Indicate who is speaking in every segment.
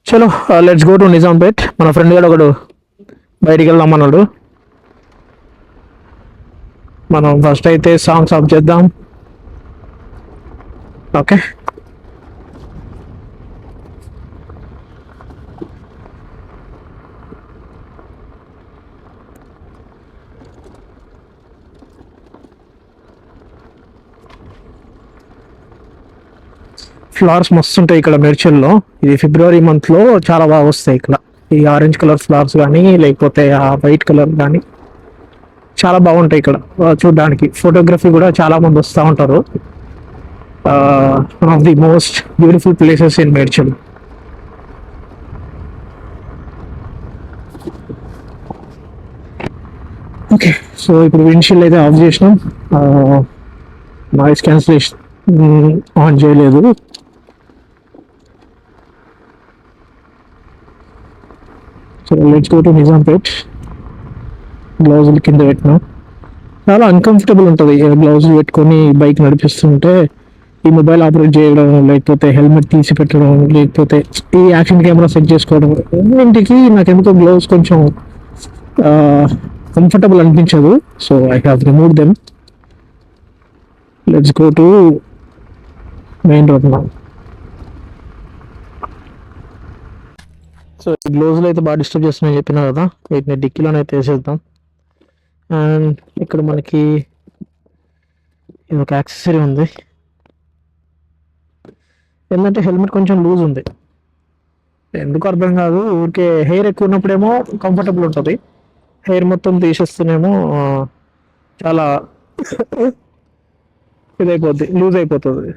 Speaker 1: చలో let's go to Nizampet. మన friend గారు ఒకడు బయటికి వెళ్దాం అన్నాడు. మనం ఫస్ట్ అయితే సాంగ్స్ ఆఫ్ చేద్దాం. ఓకే, ఫ్లవర్స్ మస్తు ఉంటాయి ఇక్కడ మేడ్చల్లో. ఇది ఫిబ్రవరి మంత్లో చాలా బాగా వస్తాయి ఇక్కడ. ఈ ఆరెంజ్ కలర్ ఫ్లవర్స్ కానీ లేకపోతే ఆ వైట్ కలర్ కానీ చాలా బాగుంటాయి ఇక్కడ చూడడానికి. ఫోటోగ్రఫీ కూడా చాలా మంది వస్తూ ఉంటారు. One of the most beautiful places in Medchal. Okay, so ఇప్పుడు విండ్షీల్డ్ అయితే ఆఫ్ చేసినాం. నాయిస్ క్యాన్సిలేషన్ ఆన్ చేయలేదు. So let's go to Nizampet. గ్లౌజులు కింద పెట్టినాం. చాలా అన్కంఫర్టబుల్ ఉంటుంది గ్లౌజులు పెట్టుకొని బైక్ నడిపిస్తుంటే. ఈ మొబైల్ ఆపరేట్ చేయడం, లేకపోతే హెల్మెట్ తీసి పెట్టడం, లేకపోతే ఈ యాక్షన్ కెమెరా సెట్ చేసుకోవడం, ఇంటికి నాకు ఎందుకో గ్లౌస్ కొంచెం కంఫర్టబుల్ అనిపించదు. So I have remove them. Let's go to main road నా. సో ఈ గ్లోవ్స్లో అయితే బాగా డిస్టర్బ్ చేస్తున్నాయని చెప్పినా కదా, వీటిని డిక్కీలోనే అయితే వేసేద్దాం. అండ్ ఇక్కడ మనకి ఇది ఒక యాక్సెసరీ ఉంది. ఏంటంటే హెల్మెట్ కొంచెం లూజ్ ఉంది, ఎందుకు అర్థం కాదు. ఊరికే హెయిర్ ఎక్కువ ఉన్నప్పుడేమో కంఫర్టబుల్ ఉంటుంది, హెయిర్ మొత్తం తీసేస్తేనేమో చాలా ఇదైపోద్ది, లూజ్ అయిపోతుంది.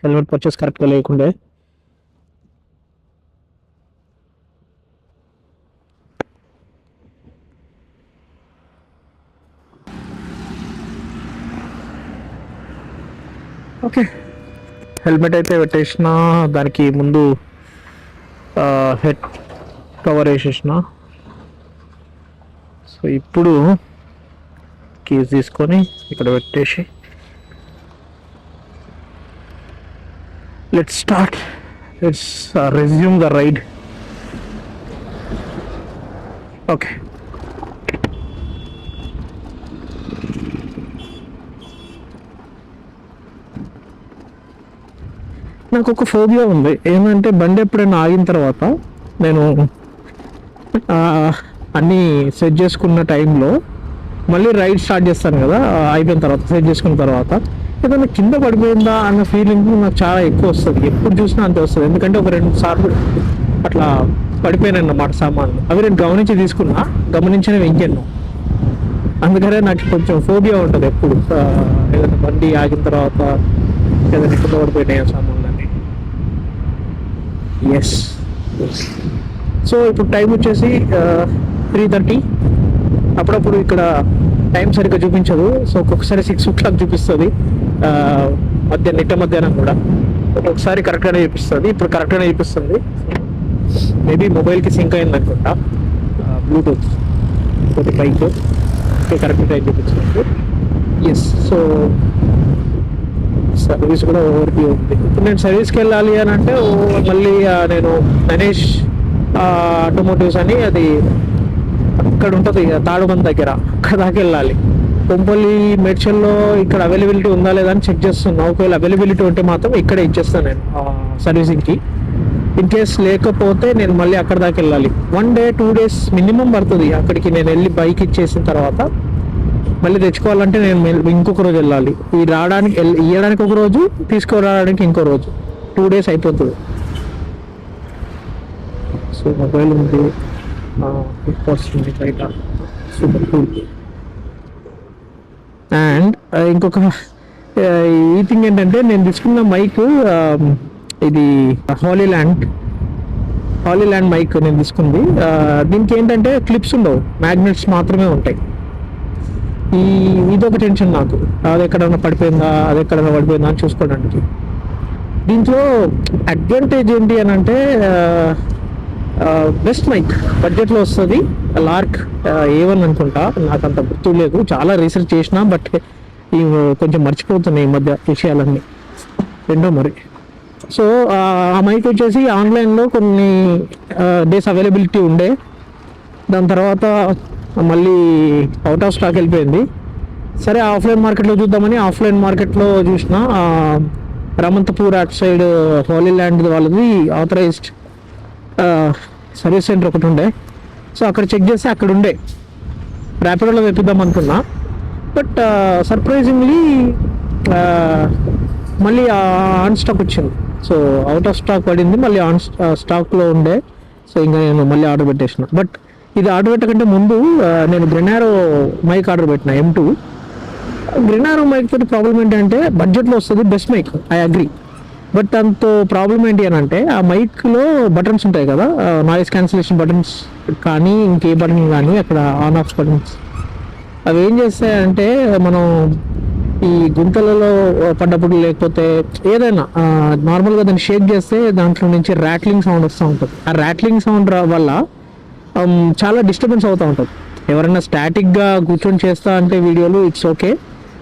Speaker 1: హెల్మెట్ పర్చేస్ కరెక్ట్గా లేకుండే. ఓకే, హెల్మెట్ అయితే పెట్టేసిన, దానికి ముందు హెడ్ కవర్ వేసేసిన. సో ఇప్పుడు కీస్ తీసుకొని ఇక్కడ పెట్టేసి let's start. Let's resume the ride. Okay, నాకు ఒక ఫోబియా ఉంది. ఏమంటే బండి ఎప్పుడైనా ఆగిన తర్వాత నేను అన్నీ సెట్ చేసుకున్న టైంలో మళ్ళీ రైడ్ స్టార్ట్ చేస్తాను కదా, అయిపోయిన తర్వాత సెట్ చేసుకున్న తర్వాత ఏదైనా కింద పడిపోయిందా అన్న ఫీలింగ్ నాకు చాలా ఎక్కువ వస్తుంది. ఎప్పుడు చూసినా అంతే వస్తుంది. ఎందుకంటే ఒక 2 సార్లు అట్లా పడిపోయినాయి అన్నమాట సామాన్లు. అవి నేను గమనించినవి ఇంకెన్నో. అందుకనే నాకు కొంచెం ఫోబియా ఉంటుంది ఎప్పుడు. ఏదైనా బండి ఆగిన తర్వాత ఏదైనా కింద పడిపోయినాయి ఆ సామాన్లు. ఎస్, సో ఇప్పుడు టైం వచ్చేసి 3:30. అప్పుడప్పుడు ఇక్కడ టైం సరిగ్గా చూపించదు. సో ఒక్కొక్కసారి 6 o'clock చూపిస్తుంది, మధ్యాహ్నం కూడా. ఒక్కొక్కసారి కరెక్ట్గానే చూపిస్తుంది. ఇప్పుడు కరెక్ట్గానే చూపిస్తుంది. మేబీ మొబైల్కి సింక్ అయింది అనుకుంటా, బ్లూటూత్ కొద్ది బైక్ కరెక్ట్ టైం చూపిస్తుంది. ఎస్, సో సర్వీస్ కూడా ఓవర్వ్యూ ఉంది. ఇప్పుడు నేను సర్వీస్కి వెళ్ళాలి అని అంటే మళ్ళీ నేను నరేష్ ఆటోమోటివ్స్ అని అది అక్కడ ఉంటుంది తాడుబంద్ దగ్గర, అక్కడ దాకా వెళ్ళాలి. కొంపల్లి మేడ్చల్లో ఇక్కడ అవైలబిలిటీ ఉందా లేదా అని చెక్ చేస్తున్నా. ఒకవేళ అవైలబిలిటీ ఉంటే మాత్రం ఇక్కడే ఇచ్చేస్తాను నేను సర్వీసింగ్కి. ఇన్ కేస్ లేకపోతే నేను మళ్ళీ అక్కడ దాకా వెళ్ళాలి. 1 day 2 days మినిమం పడుతుంది అక్కడికి. నేను వెళ్ళి బైక్ ఇచ్చేసిన తర్వాత మళ్ళీ తెచ్చుకోవాలంటే నేను ఇంకొక రోజు వెళ్ళాలి. ఇవ్వడానికి ఒక రోజు, తీసుకురావడానికి ఇంకో రోజు, 2 days అయిపోతుంది. సో మొబైల్ ఉంది, వస్తుంది బయట, సూపర్ కూల్. అండ్ ఇంకొక ఈ థింగ్ ఏంటంటే, నేను తీసుకున్న మైక్ ఇది హాలీల్యాండ్ మైక్ నేను తీసుకుంది. దీనికి ఏంటంటే క్లిప్స్ ఉండవు, మ్యాగ్నెట్స్ మాత్రమే ఉంటాయి. ఇదొక టెన్షన్ నాకు, అది ఎక్కడన్నా పడిపోయిందా అని చూసుకోవడానికి. దీంట్లో అడ్వాంటేజ్ ఏంటి అని అంటే, బెస్ట్ మైక్ బడ్జెట్లో వస్తుంది. లార్క్ A1 అనుకుంటా, నాకు అంత గుర్తు లేదు, చాలా రీసెర్చ్ చేసినా. బట్ కొంచెం మర్చిపోతున్నాయి ఈ మధ్య విషయాలన్నీ. రెండో మరి సో ఆ మైక్ వచ్చేసి ఆన్లైన్లో కొన్ని డేస్ అవైలబిలిటీ ఉండే, దాని తర్వాత మళ్ళీ అవుట్ ఆఫ్ స్టాక్ వెళ్ళిపోయింది. సరే ఆఫ్లైన్ మార్కెట్లో చూద్దామని ఆఫ్లైన్ మార్కెట్లో చూసిన Ramanthapur at side Holi land వాళ్ళది ఆథరైజ్డ్ సర్వీస్ సెంటర్ ఒకటి ఉండే. సో అక్కడ చెక్ చేస్తే అక్కడ ఉండే, ర్యాపిడోలో తెప్పిద్దాం అనుకున్నా. బట్ సర్ప్రైజింగ్లీ మళ్ళీ ఆన్ స్టాక్ వచ్చింది. సో అవుట్ ఆఫ్ స్టాక్ పడింది, మళ్ళీ ఆన్ స్టాక్లో ఉండే. సో ఇంకా నేను మళ్ళీ ఆర్డర్ పెట్టేసిన. బట్ ఇది ఆర్డర్ పెట్టకంటే ముందు నేను గ్రెనారో మైక్ ఆర్డర్ పెట్టిన M2. గ్రెనారో మైక్ తోటి ప్రాబ్లం ఏంటంటే బడ్జెట్లో వస్తుంది, best mic, I agree. But దాంతో ప్రాబ్లం ఏంటి అని అంటే ఆ మైక్లో బటన్స్ ఉంటాయి కదా, నాయిస్ క్యాన్సిలేషన్ బటన్స్ కానీ ఇంకే బటన్ కానీ అక్కడ ఆన్ ఆఫ్ బటన్స్, అవి ఏం చేస్తాయంటే మనం ఈ గుంతలలో పడ్డప్పుడు లేకపోతే ఏదైనా నార్మల్గా దాన్ని షేక్ చేస్తే దాంట్లో నుంచి ర్యాట్లింగ్ సౌండ్ వస్తూ ఉంటుంది. ఆ ర్యాట్లింగ్ సౌండ్ వల్ల చాలా డిస్టర్బెన్స్ అవుతూ ఉంటుంది. ఎవరైనా స్టాటిక్గా కూర్చొని చేస్తా అంటే వీడియోలు ఇట్స్ ఓకే,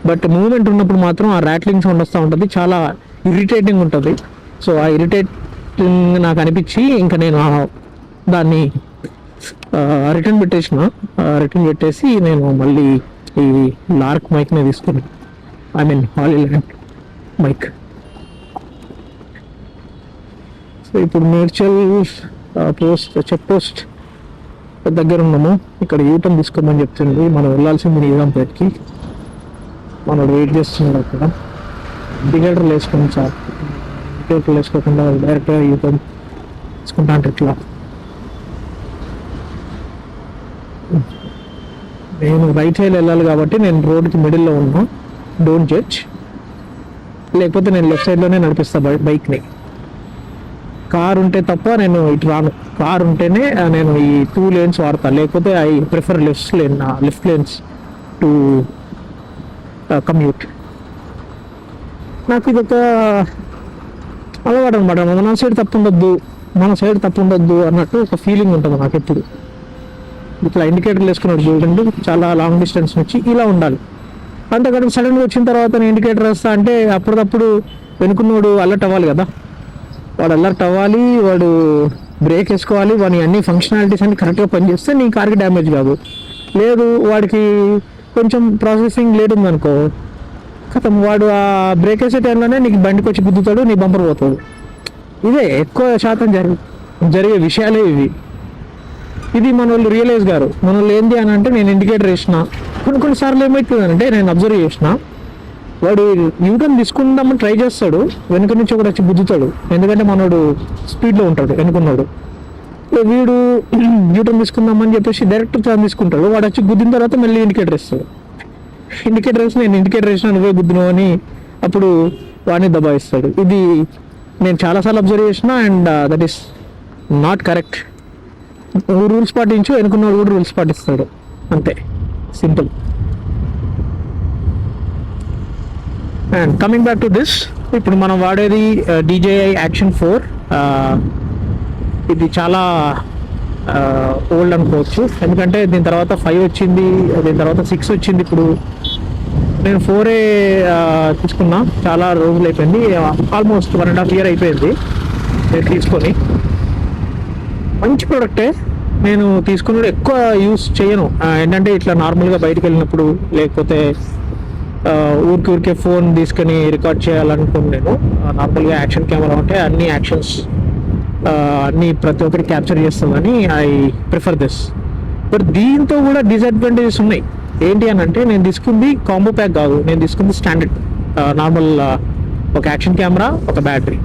Speaker 1: బట్ మూవ్మెంట్ ఉన్నప్పుడు మాత్రం ఆ ర్యాట్లింగ్ సౌండ్ వస్తూ ఉంటుంది, చాలా ఇరిటేటింగ్ ఉంటుంది. సో ఆ ఇరిటేటింగ్ నాకు అనిపించి ఇంకా నేను దాన్ని రిటర్న్ పెట్టేసి నేను మళ్ళీ ఈ లార్క్ మైక్ని తీసుకున్నాను, I mean Hollyland mic. So ఇప్పుడు మేడ్చల్ చెక్ పోస్ట్ దగ్గర ఉన్నాము. ఇక్కడ యూటర్న్ తీసుకోమని చెప్తుంది. మనం వెళ్ళాల్సింది నిజాంపేట్కి. మనం వెయిట్ చేస్తున్నాడు అక్కడ. ఇండికేటర్లు వేసుకోండి సార్, ఇండికేటర్లు వేసుకోకుండా డైరెక్ట్గా యూటర్న్ తీసుకుంటా అంటే ఇట్లా. నేను రైట్ సైడ్ వెళ్ళాలి కాబట్టి నేను రోడ్కి మిడిల్లో ఉన్నా, డోంట్ జడ్జ్. లేకపోతే నేను లెఫ్ట్ సైడ్లోనే నడిపిస్తా బైక్ని. కార్ ఉంటే తప్ప నేను ఇటు రాను. కార్ ఉంటేనే నేను ఈ 2 lanes వాడతా, లేకపోతే I prefer left lanes to commute. నాకు ఇది ఒక అలవాటు అనమాట. మన సైడ్ తప్పు ఉండొద్దు అన్నట్టు ఒక ఫీలింగ్ ఉంటుంది నాకు ఎప్పుడు. ఇట్లా ఇండికేటర్లు వేసుకున్నట్టు చూడండి, చాలా లాంగ్ డిస్టెన్స్ నుంచి ఇలా ఉండాలి. అంతకంటే సడన్గా వచ్చిన తర్వాత నేను ఇండికేటర్ వేస్తా అంటే అప్పటికప్పుడు వెనుకున్నోడు అలర్ట్ అవ్వాలి కదా. వాడు అలర్ట్ అవ్వాలి, వాడు బ్రేక్ వేసుకోవాలి, వాడి అన్ని ఫంక్షనాలిటీస్ అన్ని కరెక్ట్గా పనిచేస్తే నీ కార్కి డ్యామేజ్ కాదు. లేదు వాడికి కొంచెం ప్రాసెసింగ్ లేట్ ఉందనుకో, కథం వాడు ఆ బ్రేక్ వేసే టైంలోనే నీకు బండికి వచ్చి గుద్దుతాడు, నీ బంపర్ పోతుంది. ఇదే ఎక్కువ శాతం జరిగే విషయాలే ఇవి. ఇది మన వాళ్ళు రియలైజ్ గారు. మన వాళ్ళు ఏంటి అని అంటే నేను ఇండికేటర్ వేసిన కొన్నిసార్లు ఏమవుతుందంటే నేను అబ్జర్వ్ చేసిన, వాడు యూటర్న్ తీసుకుందామని ట్రై చేస్తాడు, వెనుక నుంచి ఒకటి వచ్చి గుద్దుతాడు. ఎందుకంటే మనోడు స్పీడ్లో ఉంటాడు వెనుకున్నాడు. వీడు యూటర్న్ తీసుకుందామని చెప్పేసి డైరెక్ట్ టర్న్ తీసుకుంటాడు. వాడు వచ్చి గుద్దిన తర్వాత మళ్ళీ ఇండికేటర్ వేస్తాడు. ఇండికేటర్ వేసి నేను ఇండికేటర్ వేసిన నువ్వే గుద్దినావు అని అప్పుడు వాడిని దబాయిస్తాడు. ఇది నేను చాలాసార్లు అబ్జర్వ్ చేసిన and that is not correct. నువ్వు రూల్స్ పాటించు, వెనుకున్నవాడు కూడా రూల్స్ పాటిస్తాడు, అంతే, simple. And coming back to this, ఇప్పుడు మనం వాడేది DJI Action 4. ఇది చాలా ఓల్డ్ అనుకోవచ్చు, ఎందుకంటే దీని తర్వాత 5 వచ్చింది, దీని తర్వాత 6 వచ్చింది. ఇప్పుడు నేను 4 తీసుకున్నా, చాలా రోజులు అయిపోయింది, ఆల్మోస్ట్ 1.5 year అయిపోయింది నేను తీసుకొని. మంచి ప్రోడక్టే. నేను తీసుకున్నప్పుడు ఎక్కువ యూస్ చేయను, ఏంటంటే ఇట్లా నార్మల్గా బయటకు వెళ్ళినప్పుడు లేకపోతే ఊరికే ఫోన్ తీసుకొని రికార్డ్ చేయాలనుకుని నేను నార్మల్గా యాక్షన్ కెమెరా ఉంటే అన్ని యాక్షన్స్ అన్నీ ప్రతి ఒక్కరికి క్యాప్చర్ చేస్తుందని ఐ ప్రిఫర్ దిస్. బట్ దీంతో కూడా డిసడ్వాంటేజెస్ ఉన్నాయి. ఏంటి అని అంటే నేను తీసుకుంది కాంబో ప్యాక్ కాదు, నేను తీసుకుంది స్టాండర్డ్ నార్మల్ ఒక యాక్షన్ కెమెరా, ఒక బ్యాటరీ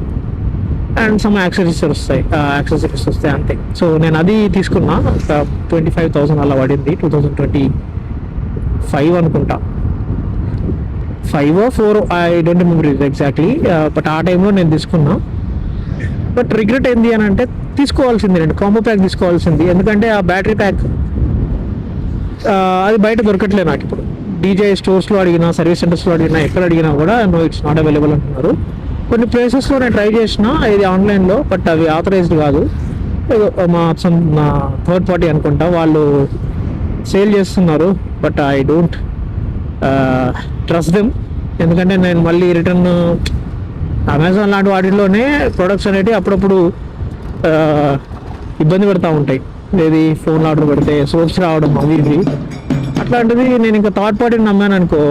Speaker 1: అండ్ సమ్ యాక్సెసరీస్ వస్తాయి అంతే. సో నేను అది తీసుకున్నా, ఒక 25,000 అలా పడింది. 2025 అనుకుంటా, 5 or 4, I don't remember exactly. But ఆ టైంలో నేను తీసుకున్నా. బట్ రిగ్రెట్ ఏంది అని అంటే తీసుకోవాల్సింది, నేను కాంబో ప్యాక్ తీసుకోవాల్సింది. ఎందుకంటే ఆ బ్యాటరీ ప్యాక్ అది బయట దొరకట్లేదు నాకు ఇప్పుడు. DJI స్టోర్స్లో అడిగినా, సర్వీస్ సెంటర్స్లో అడిగినా, ఎక్కడ అడిగినా కూడా నో ఇట్స్ నాట్ అవైలబుల్ అంటున్నారు. కొన్ని ప్లేసెస్లో నేను ట్రై చేసిన ఇది ఆన్లైన్లో, బట్ అవి ఆథరైజ్డ్ కాదు. మా థర్డ్ పార్టీ అనుకుంటా వాళ్ళు సేల్ చేస్తున్నారు. But I don't trust them, ఎందుకంటే నేను మళ్ళీ రిటర్న్ అమెజాన్ లాంటి వాటిల్లోనే ప్రొడక్ట్స్ అనేవి అప్పుడప్పుడు ఆ, ఇబ్బంది పెడతా ఉంటాయి. ఏది ఫోన్లో ఆర్డర్ పెడితే సోప్స్ రావడం అవి ఇవి. అట్లాంటిది నేను ఇంకా థర్డ్ పార్టీని నమ్మాను అనుకో,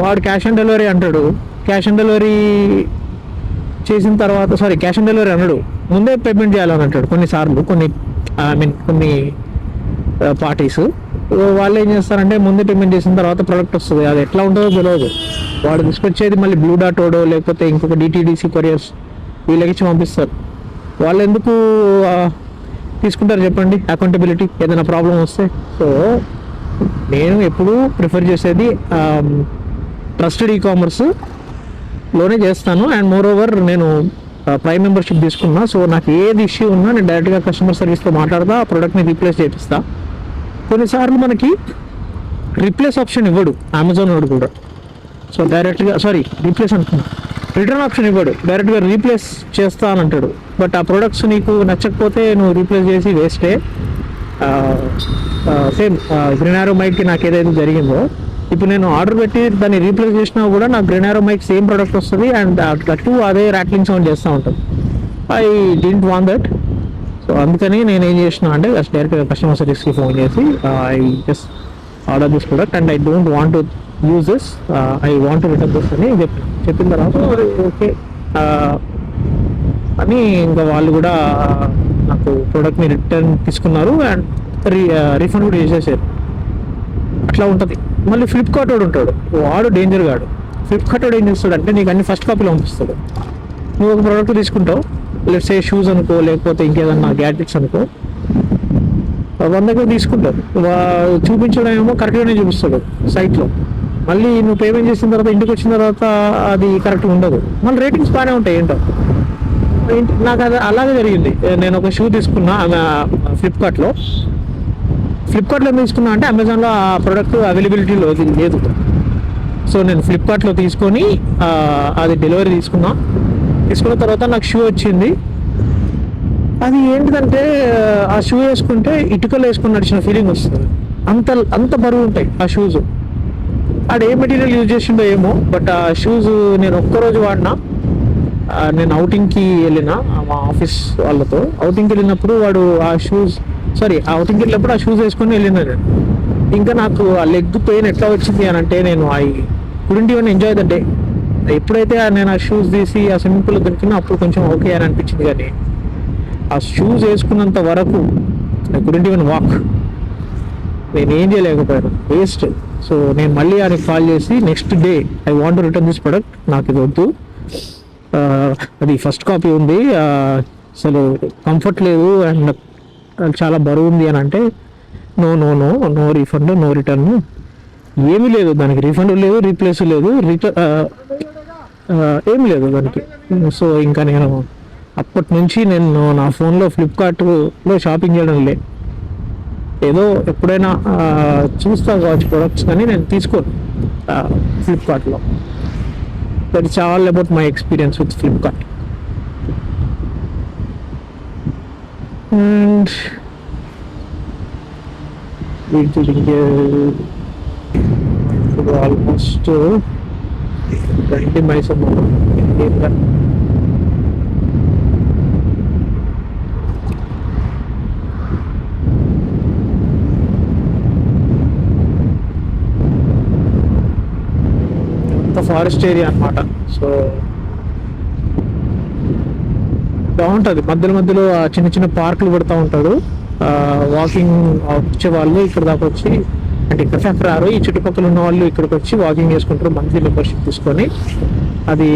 Speaker 1: వాడు క్యాష్ ఆన్ డెలివరీ అంటాడు. క్యాష్ ఆన్ డెలివరీ చేసిన తర్వాత క్యాష్ ఆన్ డెలివరీ అన్నాడు, ముందే పేమెంట్ చేయాలని అంటాడు కొన్నిసార్లు. కొన్ని పార్టీస్ వాళ్ళు ఏం చేస్తారంటే ముందే పేమెంట్ చేసిన తర్వాత ప్రోడక్ట్ వస్తుంది, అది ఎట్లా ఉంటుందో తెలియదు. వాడు తీసుకొచ్చేది మళ్ళీ బ్లూ డాట్ ఓడో లేకపోతే ఇంకొక డిటీడీసీ కొరియర్స్ వీళ్ళకి ఇచ్చి పంపిస్తారు. వాళ్ళు ఎందుకు తీసుకుంటారు చెప్పండి, అకౌంటబిలిటీ ఏదైనా ప్రాబ్లం వస్తే. సో నేను ఎప్పుడు ప్రిఫర్ చేసేది ట్రస్టెడ్ ఈకామర్స్ లోనే చేస్తాను. అండ్ మోర్ ఓవర్ నేను ప్రైమ్ మెంబర్షిప్ తీసుకున్నా. సో నాకు ఏది ఇష్యూ ఉన్నా నేను డైరెక్ట్గా కస్టమర్ సర్వీస్తో మాట్లాడతా, ఆ ప్రోడక్ట్ని రీప్లేస్ చేపిస్తా. కొన్నిసార్లు మనకి రీప్లేస్ ఆప్షన్ ఇవ్వడు అమెజాన్ వాడు కూడా. సో డైరెక్ట్గా రీప్లేస్ అంటున్నా, రిటర్న్ ఆప్షన్ ఇవ్వడు, డైరెక్ట్గా రీప్లేస్ చేస్తా అని అంటాడు. బట్ ఆ ప్రొడక్ట్స్ నీకు నచ్చకపోతే నువ్వు రీప్లేస్ చేసి వేస్టే. సేమ్ గ్రీన్ ఆరో మైక్కి నాకు ఏదైతే జరిగిందో, ఇప్పుడు నేను ఆర్డర్ పెట్టి దాన్ని రీప్లేస్ చేసినా కూడా నాకు గ్రీన్ ఆరో మైక్ సేమ్ ప్రోడక్ట్ వస్తుంది అండ్ అటు అదే ర్యాట్లింగ్ సౌండ్ చేస్తూ ఉంటుంది. I didn't want that. So అందుకని నేను ఏం చేసిన అంటే డైరెక్ట్గా కస్టమర్ సర్వీస్కి ఫోన్ చేసి I just order this product and I don't want to use this, I want to return this అని చెప్పిన తర్వాత ఓకే అని ఇంకా వాళ్ళు కూడా నాకు ప్రోడక్ట్ని రిటర్న్ తీసుకున్నారు అండ్ రీఫండ్ కూడా చేసేసారు. అట్లా ఉంటుంది. మళ్ళీ ఫ్లిప్కార్ట్ వాడు ఉంటాడు, వాడు డేంజర్ గాడు. ఫ్లిప్కార్ట్ వాడు ఏం చేస్తాడు అంటే నీకు అన్ని ఫస్ట్ కాపీలో పంపిస్తాడు. నువ్వు ఒక ప్రోడక్ట్ తీసుకుంటావు, లెట్స్ సే షూస్ అనుకో లేకపోతే ఇంకేదన్నా గ్యాడ్జెట్స్ అనుకో, 100 తీసుకుంటావు. చూపించడం ఏమో కరెక్ట్గానే చూపిస్తాడు సైట్లో. మళ్ళీ నువ్వు పేమెంట్ చేసిన తర్వాత ఇంటికి వచ్చిన తర్వాత అది కరెక్ట్గా ఉండదు. మళ్ళీ రేటింగ్స్ బాగానే ఉంటాయి ఏంటో. నాకు అది అలాగే జరిగింది. నేను ఒక షూ తీసుకున్నా ఫ్లిప్కార్ట్లో ఏం తీసుకున్నా అంటే అమెజాన్లో ఆ ప్రోడక్ట్ అవైలబిలిటీలో లేదు. సో నేను ఫ్లిప్కార్ట్లో తీసుకొని అది డెలివరీ తీసుకున్న తర్వాత నాకు షూ వచ్చింది. అది ఏంటిదంటే ఆ షూ వేసుకుంటే ఇటుకలు వేసుకుని నడిచిన ఫీలింగ్ వస్తుంది. అంత బరువు ఉంటాయి ఆ షూస్. ఆడు ఏ మెటీరియల్ యూజ్ చేసిండో ఏమో, బట్ ఆ షూస్ నేను ఒక్కరోజు వాడినా. నేను అవుటింగ్కి వెళ్ళిన మా ఆఫీస్ వాళ్ళతో అవుటింగ్కి వెళ్ళినప్పుడు వాడు అవుటింగ్కి వెళ్ళినప్పుడు ఆ షూస్ వేసుకొని వెళ్ళినా నేను. ఇంకా నాకు ఆ లెగ్ పెయిన్ ఎట్లా వచ్చింది అని అంటే నేను couldn't even enjoy the day. ఎప్పుడైతే నేను ఆ షూస్ తీసి ఆ స్విమ్మింగ్ పూల్లో దొరికినా అప్పుడు కొంచెం ఓకే అని అనిపించింది. కానీ ఆ షూస్ వేసుకున్నంత వరకు కుడెంట్ ఈవెన్ వాక్. నేను ఏం చేయలేకపోయాను, వేస్ట్. సో నేను మళ్ళీ ఆయనకి కాల్ చేసి next day I want to return this product, నాకు ఇది వద్దు, అది ఫస్ట్ కాపీ ఉంది, అసలు కంఫర్ట్ లేదు అండ్ చాలా బరువు ఉంది అని అంటే నో రీఫండ్, నో రిటర్న్, ఏమీ లేదు దానికి. రీఫండ్ లేదు, రీప్లేస్ లేదు, ఏమీ లేదు దానికి. సో ఇంకా నేను అప్పటి నుంచి నేను నా ఫోన్లో ఫ్లిప్కార్ట్లో షాపింగ్ చేయడం లేదు. ఏదో ఎప్పుడైనా చూస్తా కావచ్చు ప్రొడక్ట్స్, కానీ నేను తీసుకోను ఫ్లిప్కార్ట్లో. That is all about my experience with Flipkart. And వీటికి ఆల్మోస్ట్ 20 miles ఫారెస్ట్ ఏరియా అన్నమాట. సో బాగుంటుంది. మధ్యలో చిన్న చిన్న పార్కులు పెడతా ఉంటాడు. వాకింగ్ వచ్చే వాళ్ళు ఇక్కడ దాకా వచ్చి, అంటే ఇక్కడ దాకా రారు, ఈ చుట్టుపక్కల ఉన్న వాళ్ళు ఇక్కడికి వచ్చి వాకింగ్ చేసుకుంటారు మంత్లీ మెంబర్షిప్ తీసుకొని. అది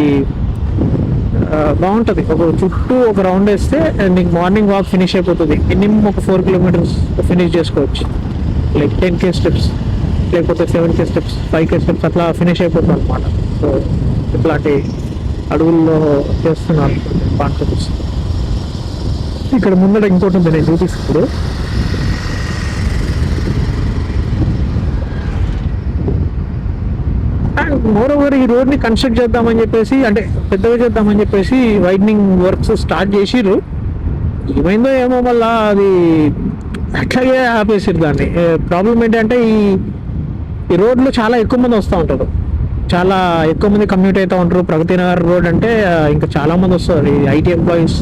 Speaker 1: బాగుంటుంది. చుట్టూ ఒక రౌండ్ వేస్తే నీకు మార్నింగ్ వాక్ ఫినిష్ అయిపోతుంది. మినిమం ఒక 4 kilometers ఫినిష్ చేసుకోవచ్చు. లైక్ 10K స్టెప్స్ లేకపోతే 7K స్టెప్స్ 5K స్టెప్స్ అట్లా ఫినిష్ అయిపోతుంది అనమాట. సో ఇట్లాంటి అడవుల్లో చేస్తున్నారు కాన్సెప్ట్స్. ఇక్కడ ముందర ఇంకోటి ఉంది, నేను చూపిస్తుంది. అండ్ మోర్ ఓవర్ ఈ రోడ్ని కన్స్ట్రక్ట్ చేద్దామని చెప్పేసి, అంటే పెద్దగా చేద్దామని చెప్పేసి వైడనింగ్ వర్క్స్ స్టార్ట్ చేసిర్రు. ఏమైందో ఏమో మళ్ళా అది అట్లాగే ఆపేసిరు దాన్ని. ప్రాబ్లం ఏంటంటే ఈ రోడ్లో చాలా ఎక్కువ మంది వస్తూ ఉంటారు. చాలా ఎక్కువ మంది కమ్యూట్ అవుతూ ఉంటారు. ప్రగతి నగర్ రోడ్ అంటే ఇంకా చాలా మంది వస్తారు, ఈ ఐటీ ఎంప్లాయీస్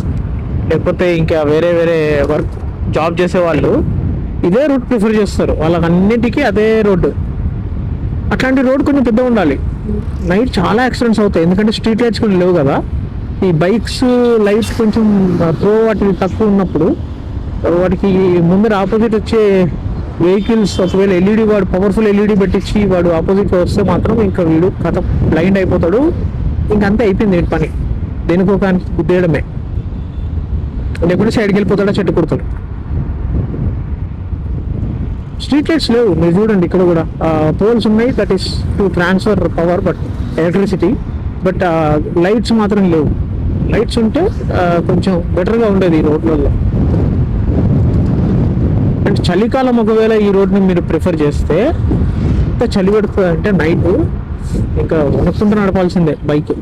Speaker 1: లేకపోతే ఇంకా వేరే వేరే వర్క్ జాబ్ చేసే వాళ్ళు ఇదే రూట్ ప్రిఫర్ చేస్తారు. వాళ్ళకి అన్నింటికీ అదే రోడ్డు. అట్లాంటి రోడ్ కొంచెం పెద్ద ఉండాలి. నైట్ చాలా యాక్సిడెంట్స్ అవుతాయి, ఎందుకంటే స్ట్రీట్ లైట్స్ కూడా లేవు కదా. ఈ బైక్స్ లైట్స్ కొంచెం త్రో వాటి తక్కువ ఉన్నప్పుడు వాడికి ముందర ఆపోజిట్ వచ్చే వెహికల్స్ ఒకవేళ ఎల్ఈడి, వాడు పవర్ఫుల్ ఎల్ఈడి పెట్టించి వాడు ఆపోజిట్లో వస్తే మాత్రం ఇంకా వీడు కథ బ్లైండ్ అయిపోతాడు. ఇంకంతే అయిపోయింది వీడి పని. దేనికోకానికి గుద్దేయడమే, లేకుంటే సైడ్కి వెళ్ళిపోతాడా, చెట్టు కుడతాడు. స్ట్రీట్ లైట్స్ లేవు, మీరు చూడండి ఇక్కడ కూడా పోల్స్ ఉన్నాయి, that is to transfer power but electricity, but lights మాత్రం లేవు. లైట్స్ ఉంటే కొంచెం బెటర్గా ఉండేది ఈ రోడ్లలో. అండ్ చలికాలం ఒకవేళ ఈ రోడ్ని మీరు ప్రిఫర్ చేస్తే ఎంత చలి పెడుతుంది అంటే నైట్ ఇంకా వణుకుంటూ నడపాల్సిందే బైక్.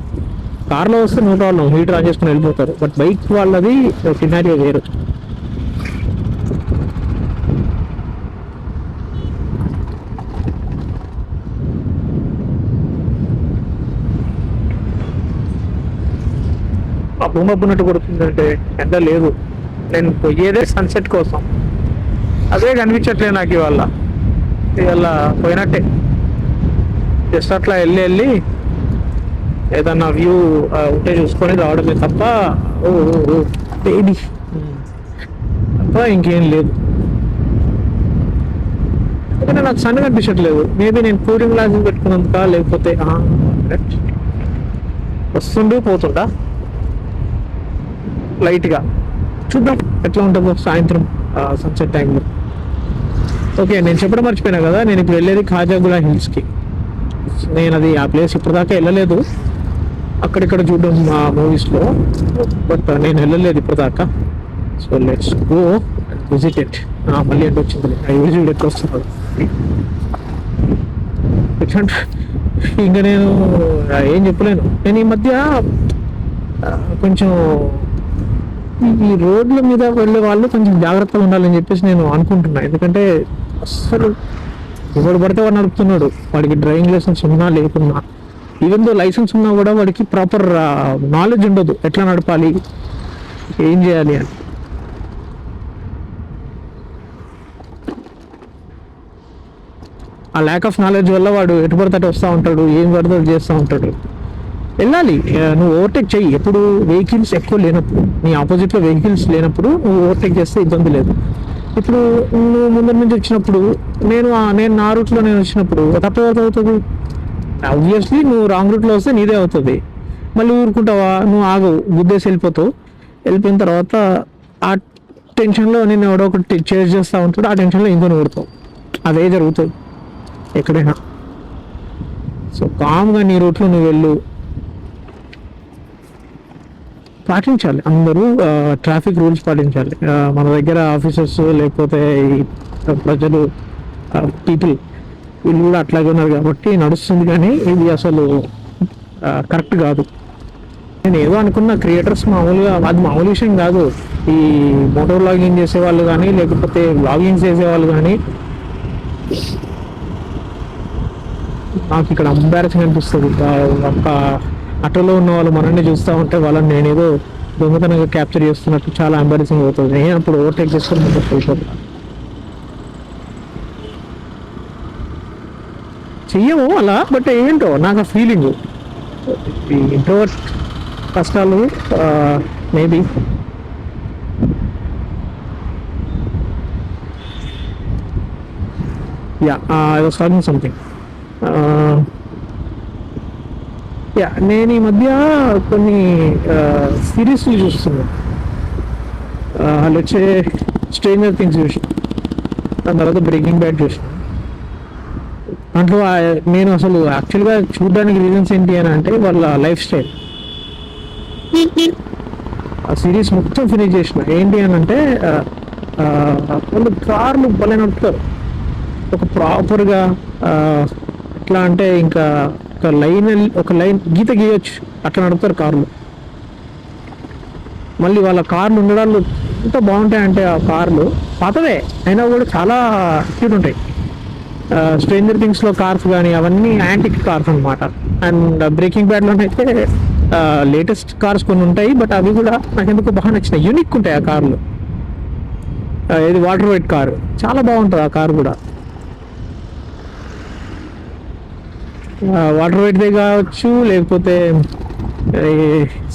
Speaker 1: కార్లో వస్తే నో ప్రాబ్లం, హీటర్ ఆన్ చేసుకుని వెళ్ళిపోతారు, బట్ బైక్ వాళ్ళది సినారియో వేరు. భూమబ్బున్నట్టు కొడుతుందంటే ఎండ లేదు. నేను పోయేదే సన్సెట్ కోసం, అదే కనిపించట్లేదు నాకు ఇవాళ పోయినట్టే. జస్ట్ అట్లా వెళ్ళి ఏదన్నా వ్యూ ఉంటే చూసుకొని రావడమే తప్ప బేబీ తప్ప ఇంకేం లేదు. ఎందుకంటే నాకు సన్ కనిపించట్లేదు. మేబీ నేను కూలింగ్ గ్లాసెస్ పెట్టుకున్నందుక, లేకపోతే వస్తుండే పోతుండా లైట్గా. చూద్దాం ఎట్లా ఉంటుందో సాయంత్రం సన్సెట్ టైంలో. ఓకే, నేను చెప్పడం మర్చిపోయినా కదా, నేను ఇప్పుడు వెళ్ళేది ఖాజాగూడా హిల్స్కి. నేను ఆ ప్లేస్ ఇప్పటిదాకా వెళ్ళలేదు, అక్కడిక్కడ చూడడం మూవీస్లో, బట్ నేను వెళ్ళలేదు ఇప్పటిదాకా. So let's go visit it. మళ్ళీ అంటే వచ్చింది విజిట్ ఎట్లా వస్తున్నాడు. ఇంకా నేను ఏం చెప్పలేను. నేను ఈ మధ్య కొంచెం ఈ రోడ్ల మీద వెళ్ళే వాళ్ళు కొంచెం జాగ్రత్తగా ఉండాలని చెప్పేసి నేను అనుకుంటున్నా. ఎందుకంటే అస్సలు ఎవడు పడితే వాడు నడుపుతున్నాడు, వాడికి డ్రైవింగ్ లైసెన్స్ ఉన్నా లేకున్నా. ఈవెన్ దో లైసెన్స్ ఉన్నా కూడా వాడికి ప్రాపర్ నాలెడ్జ్ ఉండదు, ఎట్లా నడపాలి, ఏం చేయాలి అని. ఆ ల్యాక్ ఆఫ్ నాలెడ్జ్ వల్ల వాడు ఎటు పడితే వస్తూ ఉంటాడు, ఏం పడితే చేస్తూ ఉంటాడు. వెళ్ళాలి, నువ్వు ఓవర్టేక్ చెయ్యి ఎప్పుడు వెహికల్స్ ఎక్కువ లేనప్పుడు, నీ ఆపోజిట్లో వెహికల్స్ లేనప్పుడు నువ్వు ఓవర్టేక్ చేస్తే ఇబ్బంది లేదు. ఇప్పుడు నువ్వు ముందర నుంచి వచ్చినప్పుడు నేను నా రూట్లో నేను వచ్చినప్పుడు తప్పేవత అవుతుంది. ఆబ్వియస్లీ నువ్వు రాంగ్ రూట్లో వస్తే నీదే అవుతుంది. మళ్ళీ ఊరుకుంటావా, నువ్వు ఆగవు, గుద్దేసి వెళ్ళిపోతావు. వెళ్ళిపోయిన తర్వాత ఆ టెన్షన్లో నేను ఎవడో ఒకటి చేజ్ చేస్తూ ఉంటాడు, ఆ టెన్షన్లో ఇంకొని కొడతావు. అదే జరుగుతుంది ఎక్కడైనా. సో కామ్గా నీ రూట్లో నువ్వు వెళ్ళు. పాటించాలి అందరూ, ట్రాఫిక్ రూల్స్ పాటించాలి. మన దగ్గర ఆఫీసర్స్ లేకపోతే ఈ ప్రజలు, పీపుల్ వీళ్ళు కూడా అట్లాగే ఉన్నారు కాబట్టి నడుస్తుంది. కానీ ఇది అసలు కరెక్ట్ కాదు. నేను ఏదో అనుకున్న క్రియేటర్స్ మామూలుగా, అది మామూలు విషయం కాదు. ఈ మోటో వ్లాగింగ్ చేసేవాళ్ళు కానీ లేకపోతే వ్లాగింగ్ చేసేవాళ్ళు కానీ, నాకు ఇక్కడ ఎంబారసింగ్ అనిపిస్తుంది. ఒక ఆటోలో ఉన్న వాళ్ళు మనల్ని చూస్తూ ఉంటే వాళ్ళని నేనేదో దొంగతనంగా క్యాప్చర్ చేస్తున్నట్టు చాలా ఎంబారసింగ్ అవుతుంది. నేను అప్పుడు ఓవర్టేక్ చేసుకుని వెళ్ళిపోతాను. చెయ్యము అలా, బట్ ఏంటో నాకు ఆ ఫీలింగ్. ఈ ఇంట్రోవర్ట్ కష్టాలు maybe. Yeah, I was talking something. Yeah, నేను ఈ మధ్య కొన్ని సిరీస్లు చూస్తున్నాను. వచ్చే స్ట్రేంజర్ థింగ్స్ చూసిన, దాని తర్వాత బ్రేకింగ్ బ్యాడ్ చూసిన. దాంట్లో నేను అసలు యాక్చువల్గా చూడడానికి రీజన్స్ ఏంటి అని అంటే వాళ్ళ లైఫ్ స్టైల్. ఆ సిరీస్ మొత్తం ఫినిష్ చేసిన. ఏంటి అని అంటే వాళ్ళు కార్లు భలే నడుపుతారు, ఒక ప్రాపర్గా. ఎట్లా అంటే ఇంకా ఒక లైన్ గీత గీయొచ్చు అట్లా నడుపుతారు కార్లు. మళ్ళీ వాళ్ళ కార్లు ఉండడాలు ఎంత బాగుంటాయంటే, ఆ కార్లు పాతవే అయినా కూడా చాలా క్యూట్ ఉంటాయి. స్ట్రేంజర్ థింగ్స్లో కార్స్ కానీ అవన్నీ యాంటిక్ కార్స్ అనమాట. అండ్ బ్రేకింగ్ బ్యాడ్లోనైతే లేటెస్ట్ కార్స్ కొన్ని ఉంటాయి, బట్ అవి కూడా నాకు ఎందుకు బాగా నచ్చినాయి, యూనిక్ ఉంటాయి ఆ కార్లు. ఇది వాటర్ వైట్ కారు, చాలా బాగుంటుంది ఆ కారు కూడా. వాటర్ వైట్దే కావచ్చు, లేకపోతే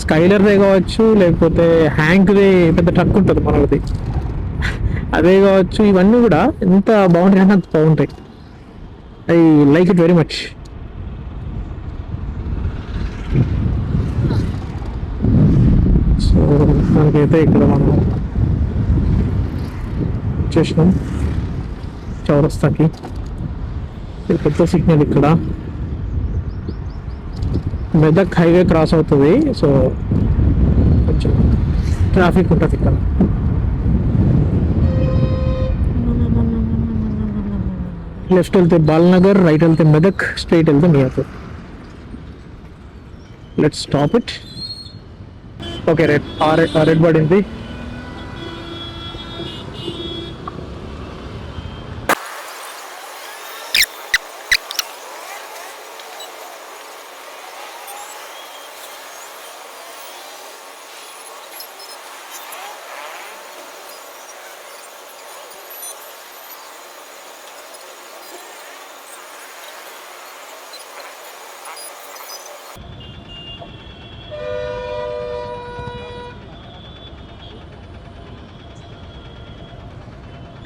Speaker 1: స్కైలర్దే కావచ్చు, లేకపోతే హ్యాంక్దే పెద్ద ట్రక్ ఉంటుంది మనది, అదే కావచ్చు. ఇవన్నీ కూడా ఎంత బాగుంటాయి అంటే అంత బాగుంటాయి. I like it very much. So మనకైతే ఇక్కడ మనం వచ్చేసినాం చౌరస్తాకి. ఇది కొత్త సిగ్నల్, ఇక్కడ మెదక్ హైవే క్రాస్ అవుతుంది, సో కొంచెం ట్రాఫిక్ ఉంటుంది ఇక్కడ. లెఫ్ట్ వెళ్తే బాలనగర్, రైట్ వెళ్తే మెదక్, స్ట్రైట్ వెళ్తే Miyapur. Let's stop it. Okay, red పడింది.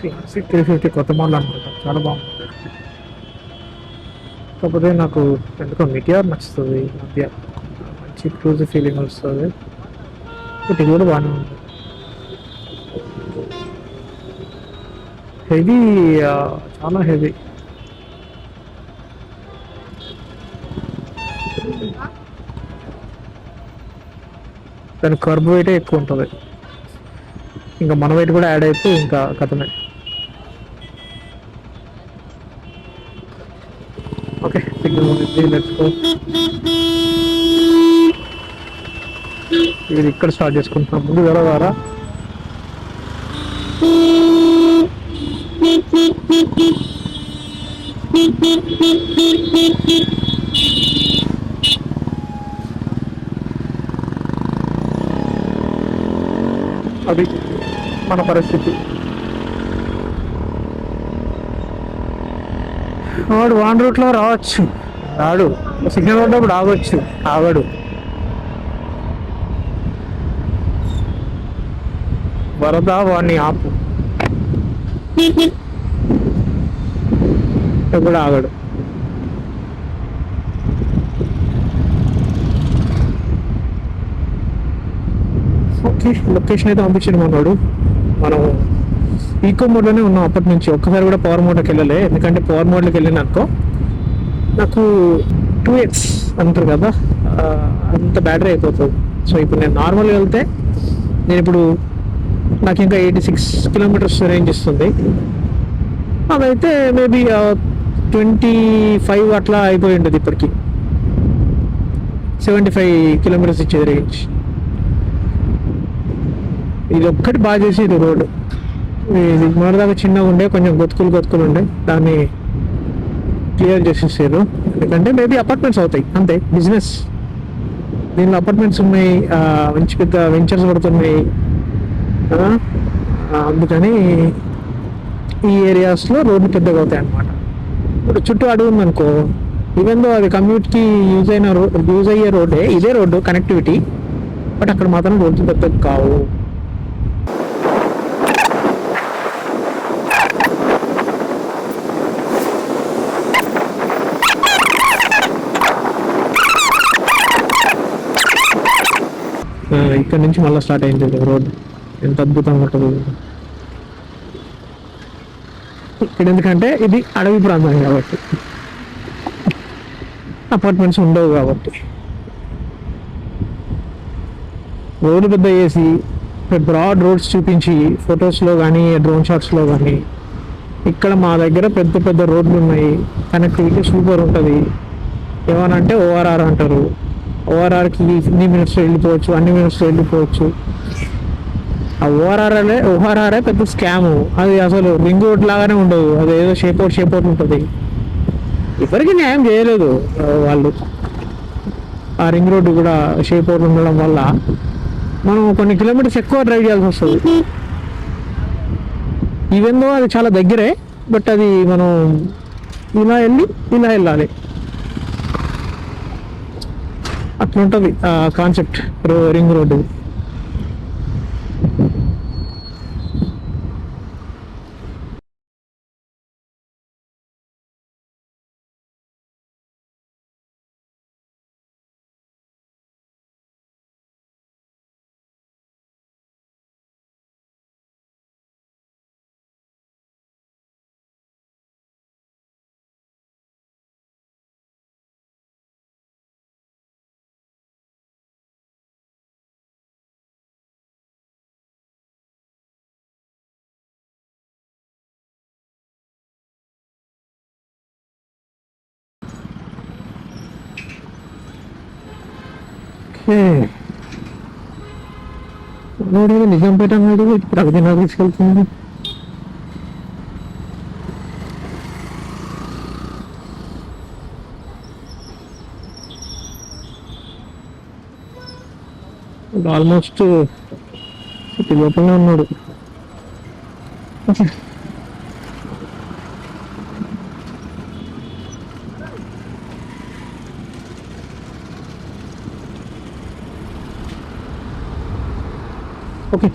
Speaker 1: క్లాసిక్ 350 కొత్త మోడల్ అనమాట, చాలా బాగుంటుంది. కాకపోతే నాకు ఎందుకో మిటిఆర్ నచ్చుతుంది ఈ మధ్య, మంచి క్రూజ్ ఫీలింగ్ వస్తుంది. ఇది కూడా బాగానే ఉంది. హెవీ, చాలా హెవీ. దాని కర్బ్ వెయిటే ఎక్కువ ఉంటుంది, ఇంకా మన వెయిట్ కూడా యాడ్ అయితే ఇంకా కథమే. ఓకే, సిగ్నల్ ఉంది, లెట్స్ గో. ఇది ఇక్కడ స్టార్ట్ చేసుకుంటున్నాం, ముందు వెళ్ళవారా. అది మన పరిస్థితి. వాడు వాన్ రూట్లో రావచ్చు, రాడు. సిగ్నల్ ఉన్నప్పుడు ఆగొచ్చు, ఆగడు. వరద వాడిని ఆపు, ఎప్పుడు ఆగడు. ఓకే, లొకేషన్ అయితే పంపించాడు మనోడు. మనం ఈకో మోడ్లోనే ఉన్నాం అప్పటి నుంచి, ఒక్కసారి కూడా పవర్ మోడ్లోకి వెళ్ళలే. ఎందుకంటే పవర్ మోడ్లోకి వెళ్ళిన అనుకో నాకు 2x అంటారు కదా, అంత బ్యాటరీ అయిపోతుంది. సో ఇప్పుడు నేను నార్మల్గా వెళ్తే, నేను ఇప్పుడు నాకు ఇంకా 86 కిలోమీటర్స్ రేంజ్ ఇస్తుంది. అదైతే మేబీ 25 అట్లా అయిపోయి ఉంటుంది ఇప్పటికి. 75 కిలోమీటర్స్ ఇచ్చేది రేంజ్. ఇది ఒక్కటి బాగా చేసి, ఇది రోడ్డు. ఇది మొదటిదాకా చిన్నగా ఉండే, కొంచెం గొతుకులు ఉండే, దాన్ని క్లియర్ చేసేసారు. ఎందుకంటే మేబీ అపార్ట్మెంట్స్ అవుతాయి అంతే, బిజినెస్. దీనిలో అపార్ట్మెంట్స్ ఉన్నాయి, మంచి పెద్ద వెంచర్స్ పడుతున్నాయి. అందుకని ఈ ఏరియాస్లో రోడ్లు పెద్దగా అవుతాయి అన్నమాట. ఇప్పుడు చుట్టూ అడుగు ఉందనుకో, ఈవెన్ దో అది కమ్యూట్కి యూజ్ అయ్యే రోడ్డే, ఇదే రోడ్డు కనెక్టివిటీ, బట్ అక్కడ మాత్రం రోడ్లు పెద్దగా కావు. ఇక్కడ నుంచి మళ్ళీ స్టార్ట్ అయింది రోడ్. ఎంత అద్భుతంగా ఉంటుంది ఇక్కడ, ఎందుకంటే ఇది అడవి ప్రాంతం కాబట్టి, అపార్ట్మెంట్స్ ఉండవు కాబట్టి. రోడ్డు పెద్ద వేసి బ్రాడ్ రోడ్స్ చూపించి ఫొటోస్లో కానీ డ్రోన్ షాట్స్లో కానీ, ఇక్కడ మా దగ్గర పెద్ద పెద్ద రోడ్లు ఉన్నాయి, కనెక్టివిటీ సూపర్ ఉంటుంది. ఏమనంటే ఓఆర్ఆర్ అంటారు. ఓఆర్ఆర్కి ఇన్ని మినిట్స్లో వెళ్ళిపోవచ్చు, అన్ని మినిట్స్లో వెళ్ళిపోవచ్చు. ఆ ఓఆర్ఆర్ఏ పెద్ద స్కాము. అది అసలు రింగ్ రోడ్ లాగానే ఉండదు, అది ఏదో షేప్ అవుట్ ఉంటుంది. ఎవరికి న్యాయం చేయలేదు వాళ్ళు. ఆ రింగ్ రోడ్డు కూడా షేప్ అవుట్ ఉండడం వల్ల మనం కొన్ని కిలోమీటర్స్ ఎక్కువ డ్రైవ్ చేయాల్సి వస్తుంది. ఈవెన్ దో అది చాలా దగ్గరే, బట్ అది మనం ఇలా వెళ్ళాలి. అట్లుంటుంది ఆ కాన్సెప్ట్ రింగ్ రోడ్డు. నిజాంపేట అనేది ప్రగతి నగర్ తీసుకెళ్తుంది. ఆల్మోస్ట్ సిటీ లోపలనే ఉన్నాడు. ఓకే,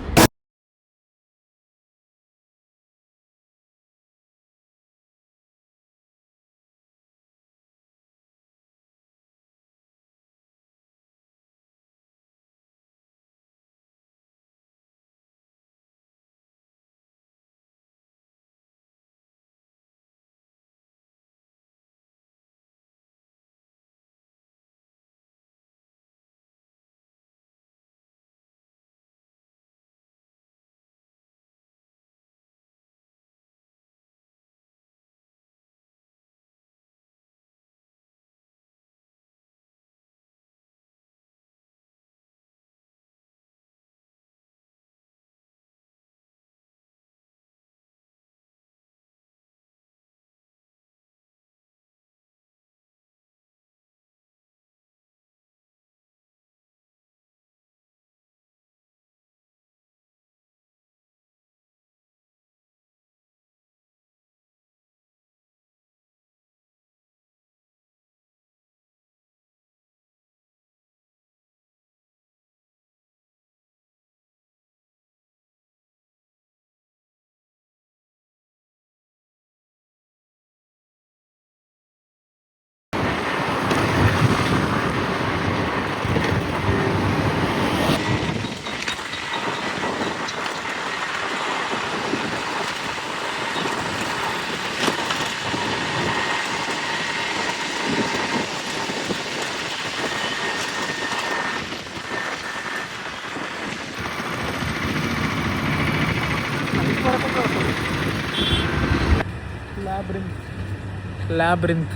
Speaker 1: ల్యాబ్రింత్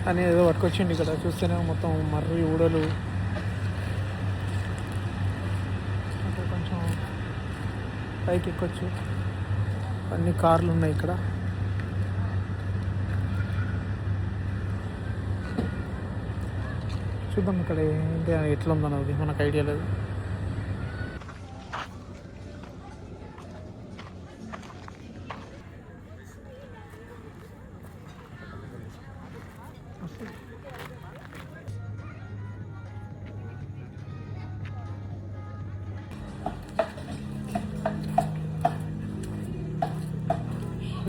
Speaker 1: అనేది ఏదో పట్టుకొచ్చిండి. ఇక్కడ చూస్తేనే మొత్తం మర్రి ఊడలు, అంటే కొంచెం పైకి ఎక్కొచ్చు. అన్ని కార్లు ఉన్నాయి ఇక్కడ. చూద్దాం ఇక్కడ ఏంటి ఎట్లా ఉందన్నది మనకు ఐడియా లేదు.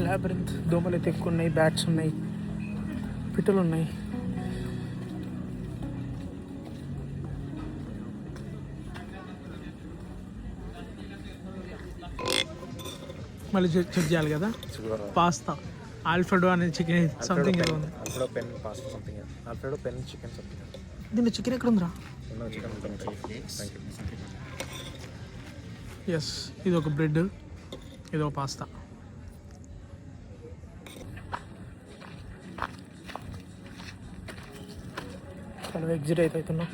Speaker 1: లాబిరింత్ దోమలు అయితే ఎక్కువ ఉన్నాయి, బ్యాట్స్ ఉన్నాయి, పిట్టలు ఉన్నాయి. మళ్ళీ చెక్ చేయాలి కదా. పాస్తా ఆల్ఫ్రెడో అనేది చికెన్ సంథింగ్ ఏదో ఉంది. Alfredo pen chicken something. దీంట్లో చికెన్ ఎక్కడ ఉందిరా? ఎస్, ఇది ఒక బ్రెడ్, ఇది ఒక పాస్తా. చాలా ఎగ్జిట్ అవుతున్నాం.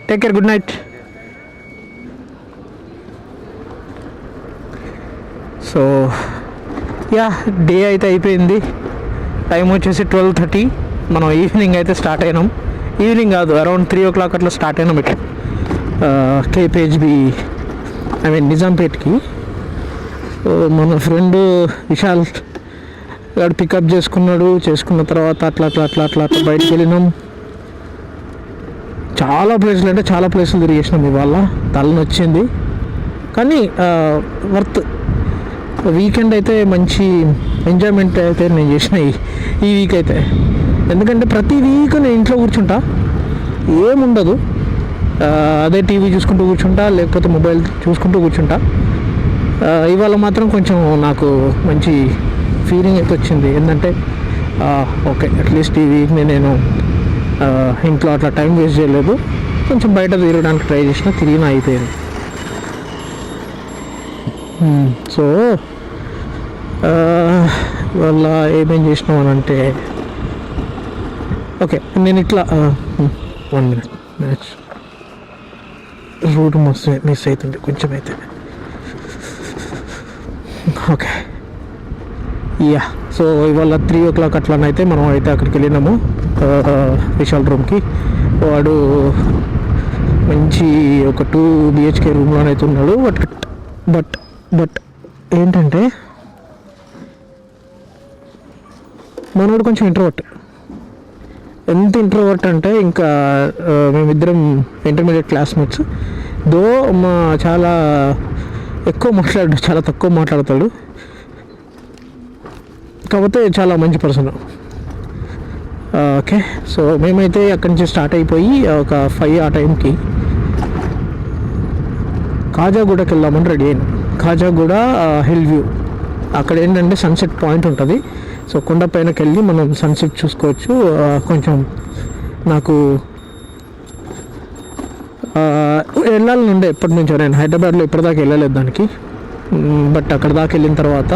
Speaker 1: Take care, good night. So yeah, day అయితే అయిపోయింది. టైం వచ్చేసి 12:30. మనం ఈవినింగ్ అయితే స్టార్ట్ అయినాం. ఈవినింగ్ కాదు, అరౌండ్ 3 o'clock అట్లా స్టార్ట్ అయినాం ఇటు కేపీహెచ్బి, ఐ మీన్ నిజాంపేట్కి. సో మన ఫ్రెండ్ విశాల్ గారు పికప్ చేసుకున్న తర్వాత అట్లా బయటికి వెళ్ళినాం. చాలా ప్లేసులు తిరిగేసినాం ఇవాళ. తలనొచ్చింది కానీ వర్త్. వీకెండ్ అయితే మంచి ఎంజాయ్మెంట్ అయితే నేను చేసిన ఈ వీక్ అయితే. ఎందుకంటే ప్రతి వీక్ నేను ఇంట్లో కూర్చుంటా, ఏముండదు, అదే టీవీ చూసుకుంటూ కూర్చుంటా, లేకపోతే మొబైల్ చూసుకుంటూ కూర్చుంటా. ఇవాళ మాత్రం కొంచెం నాకు మంచి ఫీలింగ్ అయితే వచ్చింది. ఏంటంటే ఓకే, అట్లీస్ట్ ఈ వీక్ని నేను ఇంట్లో అట్లా టైం వేస్ట్ చేయలేదు, కొంచెం బయట తిరగడానికి ట్రై చేసిన, తిరిగిన అయిపోయింది. సో వాళ్ళ ఏమేం చేసినాం అని అంటే, ఓకే నేను ఇట్లా 1 minute రూట్ మిస్ అవుతుంది కొంచెం అయితే. ఓకే యా, సో ఇవాళ 3 o'clock అట్లానైతే మనం అయితే అక్కడికి వెళ్ళినాము విశాల్ రూమ్కి. వాడు మంచి ఒక 2 BHK రూమ్లోనైతే ఉన్నాడు. బట్ ఏంటంటే మనోడు కొంచెం ఇంట్రోవర్ట్. ఎంత ఇంట్రోవర్ట్ అంటే ఇంకా మేమిద్దరం ఇంటర్మీడియట్ క్లాస్మేట్స్. చాలా చాలా తక్కువ మాట్లాడతాడు, కాకపోతే చాలా మంచి పర్సన్. ఓకే, సో మేమైతే అక్కడి నుంచి స్టార్ట్ అయిపోయి ఒక 5 ఆ టైంకి కాజాగూడకి వెళ్దామని రెడీ అయినాం. కాజాగూడ హిల్ వ్యూ, అక్కడ ఏంటంటే సన్సెట్ పాయింట్ ఉంటుంది. సో కొండ పైనకి వెళ్ళి మనం సన్సెట్ చూసుకోవచ్చు. కొంచెం నాకు వెళ్ళాలని ఉండే ఎప్పటి నుంచో, నేను హైదరాబాద్లో ఇప్పటిదాకా వెళ్ళలేదు దానికి. బట్ అక్కడ దాకా వెళ్ళిన తర్వాత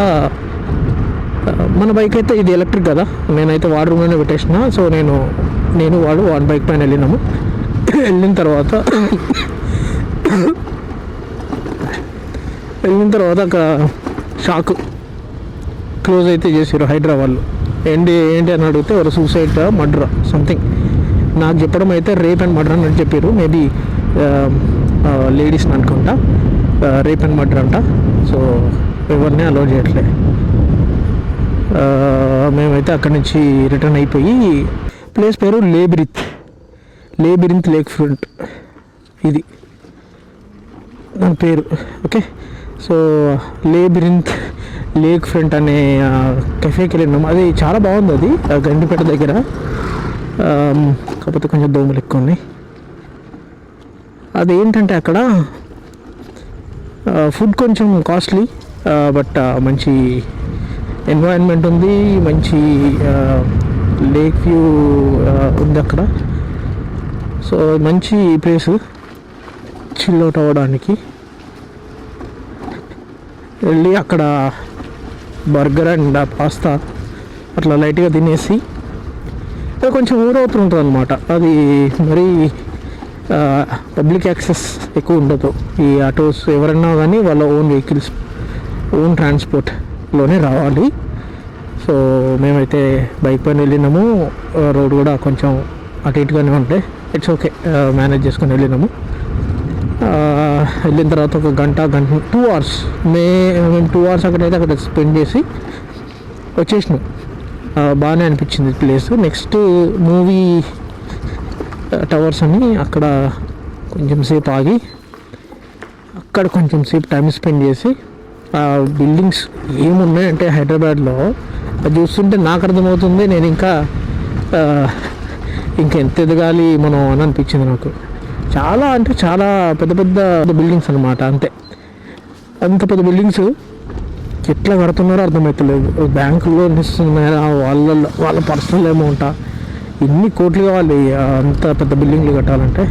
Speaker 1: మన బైక్ అయితే ఇది ఎలక్ట్రిక్ కదా, నేనైతే వాడి రూమ్లోనే పెట్టేసిన. సో నేను వాడు బైక్ పైన వెళ్ళినాము. వెళ్ళిన తర్వాత ఒక షాక్ క్లోజ్ అయితే చేసారు హైదరాబాద్లో. ఏంటి అని అడిగితే ఒక సూసైడ్ మర్డర్ సంథింగ్. నాకు చెప్పడం అయితే రేప్ అండ్ మర్డర్ అని చెప్పారు. మేబీ లేడీస్ని అనుకుంటా, రేప్ అండ్ మర్డర్ అంట. సో ఎవరిని అలౌ చేయట్లే. మేమైతే అక్కడి నుంచి రిటర్న్ అయిపోయి, ప్లేస్ పేరు లేబిరింత్ లేక్ ఫ్రంట్, ఇది దాని పేరు. ఓకే, సో లేబిరింత్ లేక్ ఫ్రంట్ అనే కెఫేకి వెళ్ళినాం. అది చాలా బాగుంది, అది గండిపేట దగ్గర. కాకపోతే కొంచెం దోమలు ఎక్కువ ఉన్నాయి. అదేంటంటే అక్కడ ఫుడ్ కొంచెం కాస్ట్లీ, బట్ మంచి ఎన్వైరన్మెంట్ ఉంది, మంచి లేక్ వ్యూ ఉంది అక్కడ. సో మంచి ప్లేసు చిల్ అవుట్ అవ్వడానికి. వెళ్ళి అక్కడ బర్గర్ అండ్ పాస్తా అట్లా లైట్గా తినేసి కొంచెం ఊరవుతూ ఉంటుంది అనమాట. అది మరీ పబ్లిక్ యాక్సెస్ ఎక్కువ ఉండదు. ఈ ఆటోస్ ఎవరన్నా కానీ వాళ్ళ ఓన్ వెహికల్స్, ఓన్ ట్రాన్స్పోర్ట్లోనే రావాలి. సో మేమైతే బైక్ పైన వెళ్ళినాము. రోడ్ కూడా కొంచెం అటు ఇటుగానే ఉంటే ఇట్స్ ఓకే, మేనేజ్ చేసుకొని వెళ్ళినాము. వెళ్ళిన తర్వాత ఒక గంట 2 hours మేము 2 hours అక్కడ స్పెండ్ చేసి వచ్చేసినాం. బాగానే అనిపించింది ప్లేస్. నెక్స్ట్ మూవీ టవర్స్ అని అక్కడ కొంచెం సేపు ఆగి అక్కడ కొంచెం సేపు టైం స్పెండ్ చేసి, ఆ బిల్డింగ్స్ ఏమున్నాయంటే హైదరాబాద్లో అది చూస్తుంటే నాకు అర్థమవుతుంది నేను ఇంకెంత ఎదగాలి మనం అని అనిపించింది నాకు. చాలా అంటే చాలా పెద్ద పెద్ద బిల్డింగ్స్ అనమాట. అంత పెద్ద బిల్డింగ్స్ ఎట్లా కడుతున్నారో అర్థమవుతలేదు. బ్యాంకుల్లో ఇస్తున్నారా, వాళ్ళ పర్సనల్ అమౌంటా, ఎన్ని కోట్లు కావాలి అంత పెద్ద బిల్డింగ్లు కట్టాలంటే.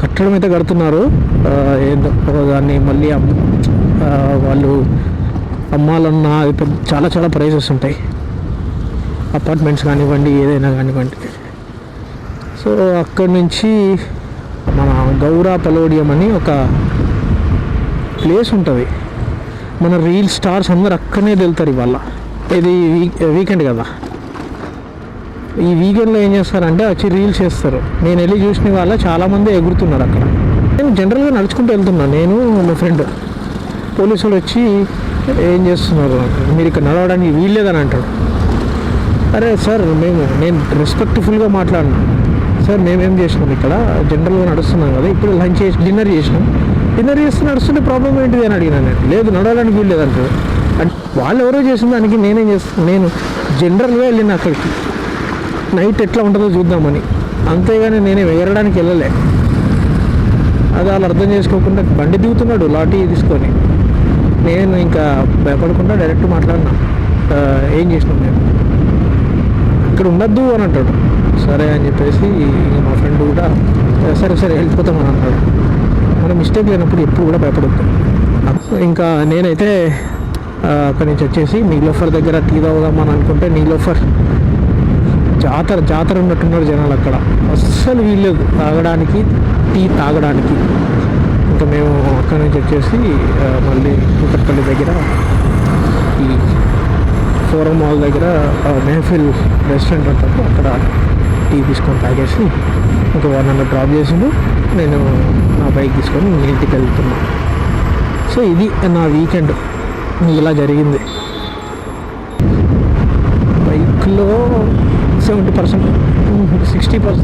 Speaker 1: కట్టడం అయితే కడుతున్నారు, ఏదో దాన్ని మళ్ళీ వాళ్ళు అమ్మాలన్నా అది చాలా చాలా ప్రైజెస్ ఉంటాయి. అపార్ట్మెంట్స్ కానివ్వండి, ఏదైనా కానివ్వండి. సో అక్కడి నుంచి మన గౌరా పలోడియం అని ఒక ప్లేస్ ఉంటుంది. మన రీల్ స్టార్స్ అందరు అక్కడనే వెళ్తారు ఇవాళ. ఇది వీకెండ్ కదా, ఈ వీకెండ్లో ఏం చేస్తారంటే వచ్చి రీల్స్ చేస్తారు. నేను వెళ్ళి చూసిన వాళ్ళ చాలామంది ఎగురుతున్నారు అక్కడ. నేను జనరల్గా నడుచుకుంటూ వెళ్తున్నాను, నేను మా ఫ్రెండ్. పోలీసు వాళ్ళు వచ్చి ఏం చేస్తున్నారు, మీరు ఇక్కడ నడవడానికి వీల్లేదని అంటాడు. అరే సార్, నేను రెస్పెక్ట్ఫుల్గా మాట్లాడినా. సార్ మేమేం చేసినాం, ఇక్కడ జనరల్గా నడుస్తున్నాం కదా, ఇప్పుడు లంచ్ చేసి డిన్నర్ చేసినాం, డిన్నర్ చేస్తే నడుస్తుంటే ప్రాబ్లం ఏంటిది అని అడిగినాను. నేను లేదు నడవడానికి వీల్లేదు అంటారు. అంటే వాళ్ళు ఎవరో చేసిన దానికి నేనేం చేస్తాను, నేను జనరల్గా వెళ్ళిన అక్కడికి నైట్ ఎట్లా ఉంటుందో చూద్దామని, అంతేగాని నేనే ఎగరడానికి వెళ్ళలే. అది వాళ్ళు అర్థం చేసుకోకుండా బండి దిగుతున్నాడు లాఠీ తీసుకొని. నేను ఇంకా భయపడకుండా డైరెక్ట్ మాట్లాడినా, ఏం చేసినాం నేను ఇక్కడ ఉండద్దు అని అంటాడు. సరే అని చెప్పేసి మా ఫ్రెండ్ కూడా సరే సరే వెళ్ళిపోతామని అన్నాడు. మన మిస్టేక్ లేనప్పుడు ఎప్పుడు కూడా భయపడద్దు. ఇంకా నేనైతే అక్కడి నుంచి వచ్చేసి నీలోఫర్ దగ్గర టీ తాగుదామని అనుకుంటే, నీలోఫర్ జాతర ఉన్నట్టున్నారు జనాలు అక్కడ. అస్సలు వీల్లేదు తాగడానికి, టీ తాగడానికి. ఇంకా మేము అక్కడి నుంచి వచ్చేసి మళ్ళీ కూకట్పల్లి దగ్గర ఈ ఫోరం మాల్ దగ్గర మెహఫిల్ రెస్టారెంట్ ఉంటుంది, అక్కడ టీ తీసుకొని తాగేసి ఇంకా నన్ను డ్రాప్ చేసిండు. నేను నా బైక్ తీసుకొని ఇంటికి వెళ్తున్నాను. సో ఇది నా వీకెండ్ ఇలా జరిగింది. బైక్లో 70%,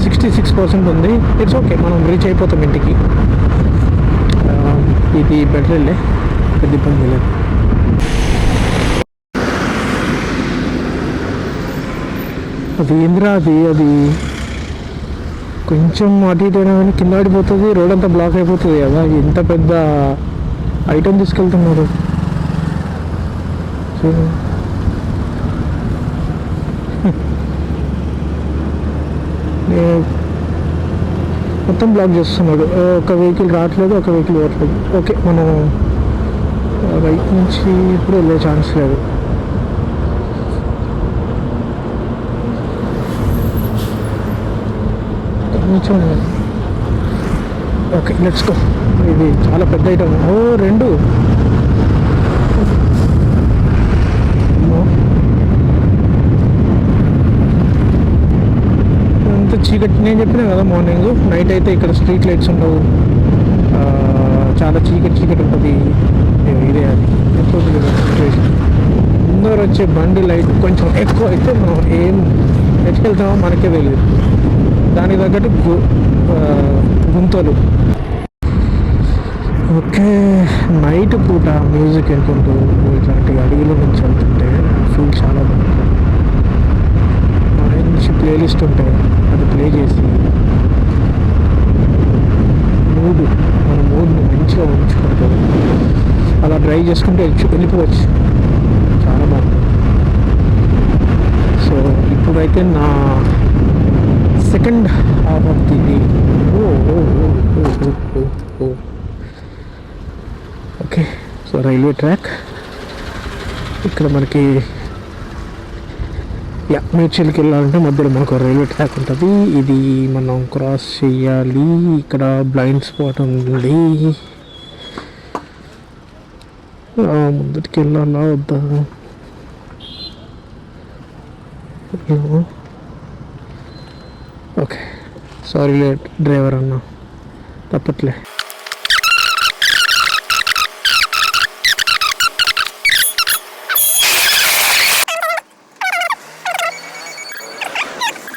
Speaker 1: 66% ఉంది. ఇట్స్ ఓకే, మనం రీచ్ అయిపోతాం ఇంటికి. ఇది బెటర్లే, పెద్ద ఇబ్బంది లేదు. అది ఏంద్రా, అది కొంచెం అటు ఇటు అయినా కానీ కింద ఆడిపోతుంది, రోడ్ అంతా బ్లాక్ అయిపోతుంది కదా. ఎంత పెద్ద ఐటమ్ తీసుకెళ్తున్నారు. మొత్తం బ్లాక్ చేస్తున్నాడు. ఒక వెహికల్ రావట్లేదు, ఒక వెహికల్ పోవట్లేదు. ఓకే, మనం బైక్ నుంచి ఇప్పుడు వెళ్ళే ఛాన్స్ లేదు. కొంచెం ఓకే, లెట్స్ గో. ఇది చాలా పెద్ద ఐటమ్. రెండు అంత చీకటి. నేను చెప్పినా కదా మార్నింగ్, నైట్ అయితే ఇక్కడ స్ట్రీట్ లైట్స్ ఉండవు, చాలా చీకటి ఉంటుంది. ఇదే అది ఎప్పుడు సిచ్యువేషన్. ముందర వచ్చే బండి లైట్ కొంచెం ఎక్కువ అయితే మనం ఏం ఎట్టుకెళ్తామో మనకే తెలియదు. దానికి తగ్గట్టు గుంతలు. ఓకే, నైట్ పూట మ్యూజిక్ వినుకుంటూ ఇట్లాంటి అడవిలో నుంచి వెళ్తుంటే ఫీల్ చాలా బాగుంటుంది. మంచి ప్లేలిస్ట్ ఉంటాయి, అది ప్లే చేసి మన మూడ్ని మంచిగా ఉంచుకుంటూ అలా డ్రైవ్ చేసుకుంటూ వెళ్ళిపోవచ్చు. చాలా బాగుంటుంది. సో ఇప్పుడైతే నా second half of the day. Okay, so railway track ఇక్కడ మనకి మేడ్చల్కి వెళ్ళాలంటే మధ్యలో మనకు రైల్వే ట్రాక్ ఉంటుంది. ఇది మనం క్రాస్ చేయాలి. ఇక్కడ బ్లైండ్ స్పాట్ ఉంది, ముందుకి వెళ్ళాలా వద్దా? ఓకే, సారీ డ్రైవర్ అన్న, తప్పట్లే.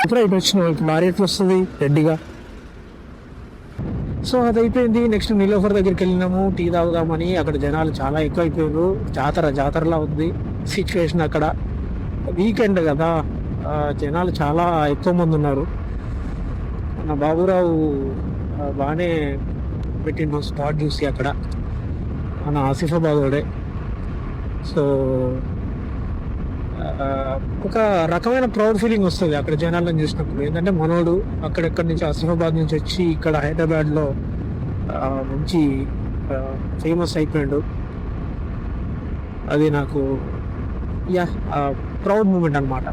Speaker 1: ఇప్పుడు వచ్చిన లారీ ఎట్లా వస్తుంది రెడ్డిగా. సో అదైపోయింది. నెక్స్ట్ నీలోఫర్ దగ్గరికి వెళ్ళినాము టీ తాగుదామని. అక్కడ జనాలు చాలా ఎక్కువ అయిపోయారు, జాతరలా ఉంది సిచ్యువేషన్ అక్కడ. వీకెండ్ కదా, జనాలు చాలా ఎక్కువ మంది ఉన్నారు. మన బాబురావు బాగానే పెట్టిన స్పాట్ చూసి అక్కడ, మన ఆసిఫాబాద్ వాడే. సో ఒక రకమైన ప్రౌడ్ ఫీలింగ్ వస్తుంది అక్కడ జనాలను చూసినప్పుడు. ఏంటంటే మనోడు అక్కడెక్కడి నుంచి ఆసిఫాబాద్ నుంచి వచ్చి ఇక్కడ హైదరాబాద్లో మంచి ఫేమస్ అయిపోయాడు. అది నాకు ప్రౌడ్ మూమెంట్ అనమాట,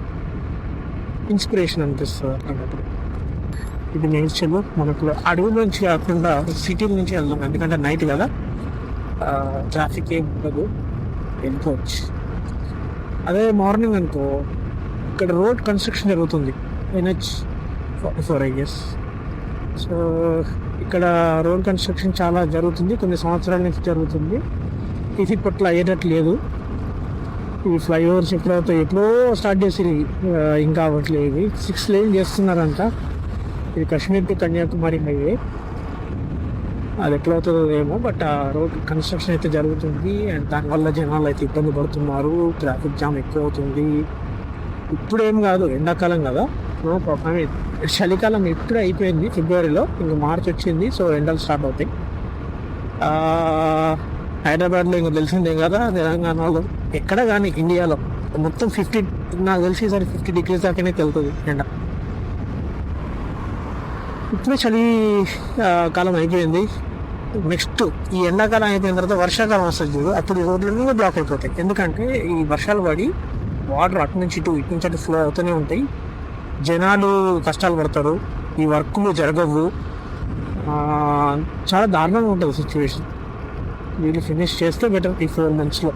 Speaker 1: ఇన్స్పిరేషన్ అనిపిస్తుంది అన్నప్పుడు. ఇది నేచర్ మనకు అడవి నుంచి కాకుండా సిటీ నుంచి వెళ్దాం, ఎందుకంటే నైట్ కదా, ట్రాఫిక్ ఏం ఉండదు, వెళ్ళిపోవచ్చు. అదే మార్నింగ్ అనుకో ఇక్కడ రోడ్ కన్స్ట్రక్షన్ జరుగుతుంది, NH44 I guess. సో ఇక్కడ రోడ్ కన్స్ట్రక్షన్ చాలా జరుగుతుంది, కొన్ని సంవత్సరాల నుంచి జరుగుతుంది. ఇది ఇప్పట్లో అయ్యేటట్టు లేదు. ఈ ఫ్లైఓవర్స్ ఎప్పుడో స్టార్ట్ చేసి ఇంకా అవ్వట్లేదు. ఇవి 6 లేన్ చేస్తున్నారంట. ఇది కాశ్మీర్ టు కన్యాకుమారి హైవే, అది ఎట్లవుతుందో ఏమో, బట్ ఆ రోడ్ కన్స్ట్రక్షన్ అయితే జరుగుతుంది. అండ్ దానివల్ల జనాలు అయితే ఇబ్బంది పడుతున్నారు, ట్రాఫిక్ జామ్ ఎక్కువ అవుతుంది. ఇప్పుడు ఏం కాదు, ఎండాకాలం కదా, నో ప్రాబ్లం. చలికాలం ఇప్పుడే అయిపోయింది, ఫిబ్రవరిలో, ఇంక మార్చ్ వచ్చింది, సో ఎండలు స్టార్ట్ అవుతాయి. హైదరాబాద్లో ఇంక తెలిసిందే కదా, తెలంగాణలో ఎక్కడ కానీ ఇండియాలో మొత్తం 50, నాకు తెలిసి ఈసారి 50 degrees దాకానే వెళ్తుంది ఎండ. ఇప్పుడే చలి కాలం అయిపోయింది. నెక్స్ట్ ఈ ఎండాకాలం అయిపోయిన తర్వాత వర్షాకాలం వస్తుంది చూడు, అప్పుడు రోడ్లన్నీ బ్లాక్ అయిపోతాయి. ఎందుకంటే ఈ వర్షాలు పడి వాటర్ అటు నుంచి ఇటు ఫ్లో అవుతూనే ఉంటాయి, జనాలు కష్టాలు పడతారు, ఈ వర్క్లు జరగవు, చాలా దారుణంగా ఉంటుంది సిచ్యువేషన్. వీళ్ళు ఫినిష్ చేస్తే బెటర్ ఈ 4 monthsలో,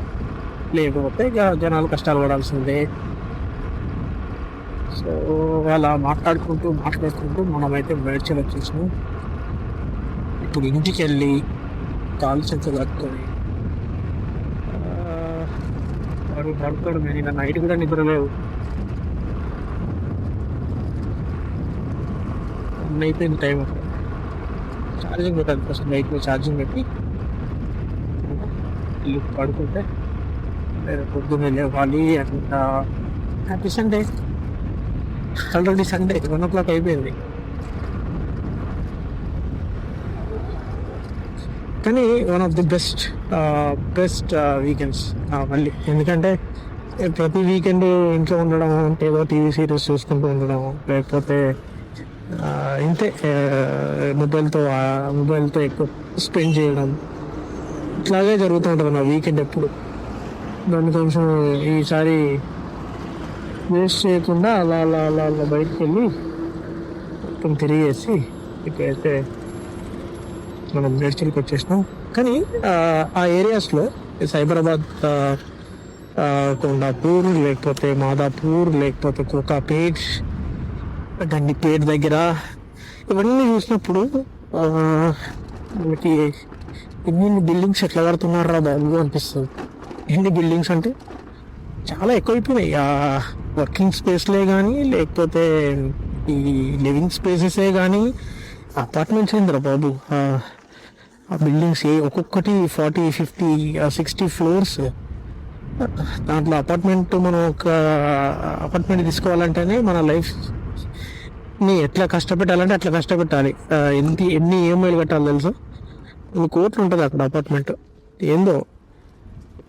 Speaker 1: లేకపోతే ఇక జనాలు కష్టాలు పడాల్సిందే. సో అలా మాట్లాడుకుంటూ మనమైతే మేడ్చల్ వచ్చేసినాం. ఇప్పుడు ఇంటికి వెళ్ళి కాలు చేతులు కట్టుకొని పడుకోవడం. నేను నైట్ కూడా నిద్రలేవు, అయిపోయింది టైం. ఛార్జింగ్ పెట్టాలి ఫస్ట్, నైట్లో ఛార్జింగ్ పెట్టి ఇల్లు పడుకుంటే పొద్దున్నే లేవాలి. అంత happy Sunday. Already Sunday 1 o'clock అయిపోయింది. కానీ one of the best weekends మళ్ళీ. ఎందుకంటే ప్రతి వీకెండ్ ఇంట్లో ఉండడం అంటే ఏదో టీవీ సీరీస్ చూసుకుంటూ ఉండడం, లేకపోతే ఇంతే మొబైల్తో ఎక్కువ స్పెండ్ చేయడం, ఇట్లాగే జరుగుతూ ఉంటుంది నా వీకెండ్ ఎప్పుడు. దాన్ని కొంచెం ఈసారి వేస్ట్ చేయకుండా అలా అలా అలా అలా బయటకు వెళ్ళి మొత్తం తిరిగేసి ఇక్కడైతే మనం మేడ్చల్కి వచ్చేసినాం. కానీ ఆ ఏరియాస్లో సైబరాబాద్, కొండాపూర్, లేకపోతే మాదాపూర్, లేకపోతే కోకాపేట్, గండిపేట్ దగ్గర ఇవన్నీ చూసినప్పుడు మనకి ఎన్ని బిల్డింగ్స్ ఎట్లా కడుతున్నారా బాబు అనిపిస్తుంది. ఎన్ని బిల్డింగ్స్ అంటే చాలా ఎక్కువైపోయినాయి. వర్కింగ్ స్పేస్లే కానీ, లేకపోతే ఈ లివింగ్ స్పేసెసే కానీ, అపార్ట్మెంట్స్ ఏందిరా బాబు. ఆ బిల్డింగ్స్ ఒక్కొక్కటి 40, 50, 60 floors. దాంట్లో మనం ఒక అపార్ట్మెంట్ తీసుకోవాలంటేనే మన లైఫ్ని ఎట్లా కష్టపెట్టాలంటే అట్లా కష్టపెట్టాలి. ఎన్ని EMIలు కట్టాలి తెలుసా? 1 కోట్లు ఉంటుంది అక్కడ అపార్ట్మెంట్. ఏందో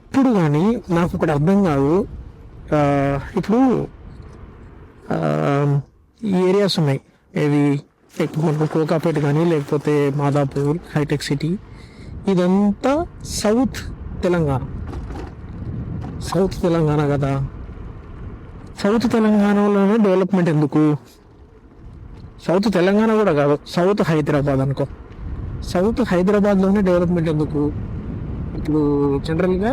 Speaker 1: ఇప్పుడు కానీ నాకు ఒకటి అర్థం కాదు. ఇప్పుడు ఈ ఏరియాస్ ఉన్నాయి, ఏవి మనకు కోకాపేట కానీ, లేకపోతే మాదాపూర్, హైటెక్ సిటీ, ఇదంతా సౌత్ తెలంగాణ కదా. సౌత్ తెలంగాణలోనే డెవలప్మెంట్ ఎందుకు? సౌత్ తెలంగాణ కూడా కాదు, సౌత్ హైదరాబాద్ అనుకో, సౌత్ హైదరాబాద్లోనే డెవలప్మెంట్ ఎందుకు? ఇప్పుడు జనరల్గా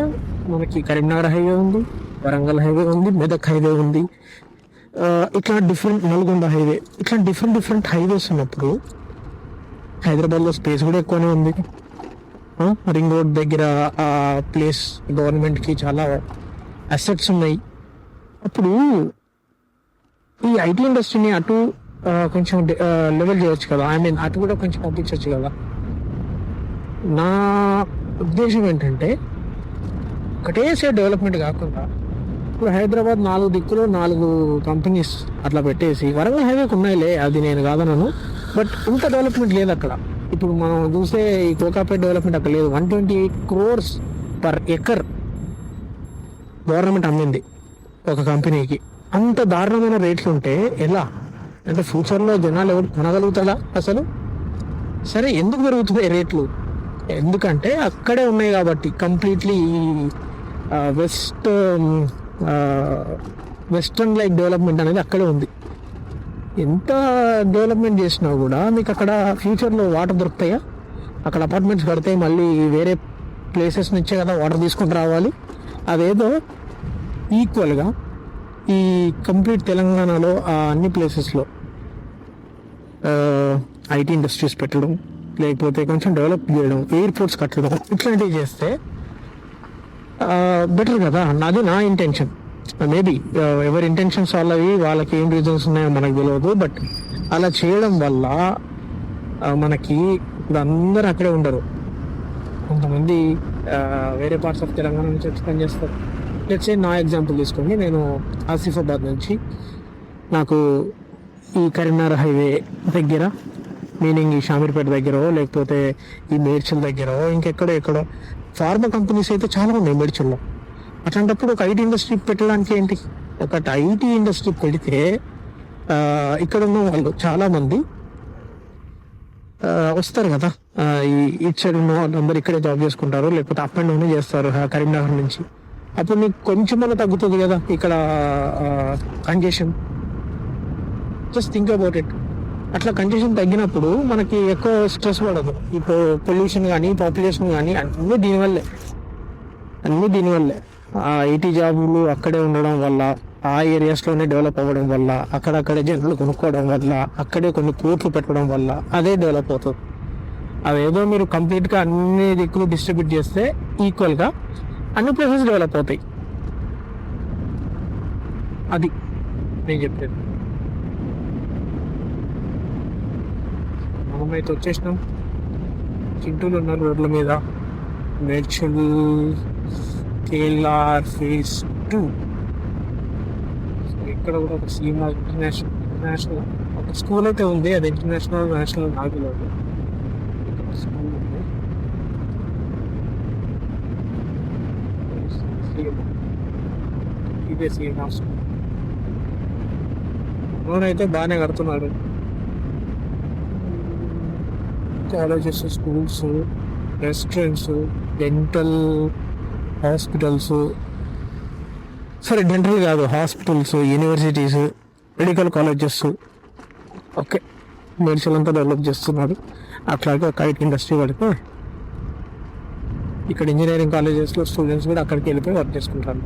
Speaker 1: మనకి కరీంనగర్ హైవే ఉంది, వరంగల్ హైవే ఉంది, మెదక్ హైవే ఉంది, ఇట్లా నల్గొండ హైవే, ఇట్లా డిఫరెంట్ హైవేస్ ఉన్నప్పుడు హైదరాబాద్లో స్పేస్ కూడా ఎక్కువనే ఉంది. రింగ్ రోడ్ దగ్గర ఆ ప్లేస్ గవర్నమెంట్కి చాలా అసెట్స్ ఉన్నాయి. అప్పుడు ఈ ఐటీ ఇండస్ట్రీని అటు కొంచెం లెవెల్ చేయొచ్చు కదా, అటు కూడా కొంచెం పంపించవచ్చు కదా. నా ఉద్దేశం ఏంటంటే ఒకటేసారి డెవలప్మెంట్ కాకుండా ఇప్పుడు హైదరాబాద్ 4 దిక్కులో 4 కంపెనీస్ అట్లా పెట్టేసి, వరంగల్ హైవేకి ఉన్నాయిలే, అది నేను కాదనను, బట్ ఇంత డెవలప్మెంట్ లేదు అక్కడ. ఇప్పుడు మనం చూస్తే ఈ కోకాపేట డెవలప్మెంట్ అక్కడ లేదు. 128 crores per acre గవర్నమెంట్ అమ్మింది ఒక కంపెనీకి. అంత దారుణమైన రేట్లు ఉంటే ఎలా? అంటే ఫ్యూచర్లో జనాలు ఎవరు కొనగలుగుతారా అసలు? సరే, ఎందుకు పెరుగుతున్నాయి రేట్లు? ఎందుకంటే అక్కడే ఉన్నాయి కాబట్టి. కంప్లీట్లీ వెస్టర్న్ లైక్ డెవలప్మెంట్ అనేది అక్కడే ఉంది. ఎంత డెవలప్మెంట్ చేసినా కూడా మీకు అక్కడ ఫ్యూచర్లో వాటర్ దొరుకుతాయా? అక్కడ అపార్ట్మెంట్స్ కడితే మళ్ళీ వేరే ప్లేసెస్ నుంచే కదా వాటర్ తీసుకుంటూ రావాలి. అదేదో ఈక్వల్గా ఈ కంప్లీట్ తెలంగాణలో అన్ని ప్లేసెస్లో ఐటీ ఇండస్ట్రీస్ పెట్టడం, లేకపోతే కొంచెం డెవలప్ చేయడం, ఎయిర్పోర్ట్స్ కట్టడం, ఇట్లాంటివి చేస్తే బెటర్ కదా. అది నా ఇంటెన్షన్. మేబీ ఎవరి ఇంటెన్షన్స్ వాళ్ళకి ఏం రీజన్స్ ఉన్నాయో మనకు తెలియదు. బట్ అలా చేయడం వల్ల మనకి ఇప్పుడు అందరూ అక్కడే ఉండరు. కొంతమంది వేరే పార్ట్స్ ఆఫ్ తెలంగాణ నుంచి వచ్చి పనిచేస్తారు. లెట్స్ సే నా ఎగ్జాంపుల్ తీసుకోండి. నేను ఆసిఫాబాద్ నుంచి నాకు ఈ కరీంనగర్ హైవే దగ్గర, మీనింగ్ ఈ షామీర్పేట దగ్గర, లేకపోతే ఈ మేడ్చల్ దగ్గర, ఎక్కడో ఫార్మా కంపెనీస్ అయితే చాలా ఉన్నాయి మేడ్చల్లో. అట్లాంటప్పుడు ఒక ఐటీ ఇండస్ట్రీ పెట్టడానికి ఏంటి, ఒక ఐటీ ఇండస్ట్రీ పెడితే ఇక్కడ ఉన్న వాళ్ళు చాలామంది వస్తారు కదా. ఇటు సైడ్ ఉన్న వాళ్ళందరూ ఇక్కడే జాబ్ చేసుకుంటారు, లేకపోతే అప్ అండ్ డౌన్ చేస్తారు కరీంనగర్ నుంచి. అప్పుడు నీకు కొంచెమన్నా తగ్గుతుంది కదా ఇక్కడ congestion. Just think about it. అట్లా కంజెషన్ తగ్గినప్పుడు మనకి ఎక్కువ స్ట్రెస్ పడదు. ఇప్పుడు పొల్యూషన్ కానీ, పాపులేషన్ కానీ అన్నీ దీనివల్లే. ఐటీ జాబులు అక్కడే ఉండడం వల్ల, ఆ ఏరియాస్లోనే డెవలప్ అవ్వడం వల్ల, అక్కడక్కడే జనాలు కొనుక్కోవడం వల్ల, అక్కడే కొన్ని కోట్లు పెట్టడం వల్ల అదే డెవలప్ అవుతుంది. అదేదో మీరు కంప్లీట్గా అన్ని దిక్కులు డిస్ట్రిబ్యూట్ చేస్తే ఈక్వల్గా అన్ని ప్లేసెస్ డెవలప్ అవుతాయి. అది నేను చెప్పేది. మనమైతే వచ్చేసినాం. చింటూలు ఉన్నారు రోడ్ల మీద. Medchal KLR phase 2. ఇక్కడ కూడా ఒక సీమా ఇంటర్నేషనల్ ఒక స్కూల్ అయితే ఉంది. అది ఇంటర్నేషనల్ నేషనల్ నాకు తెలియదు. ఇక్కడ స్కూల్ ఉంది. ఇదే సీమా స్కూల్. లోన్ అయితే బాగానే కడుతున్నాడు. Colleges, schools, restaurants, dental hospitals, సరే డెంటల్ కాదు, hospitals, universities, medical colleges. Okay, medicine అంతా డెవలప్ చేస్తున్నారు. అట్లాగే ఒక ఐటీ ఇండస్ట్రీ పడితే ఇక్కడ ఇంజనీరింగ్ కాలేజెస్లో స్టూడెంట్స్ కూడా అక్కడికి వెళ్ళిపోయి వర్క్ చేసుకుంటారు.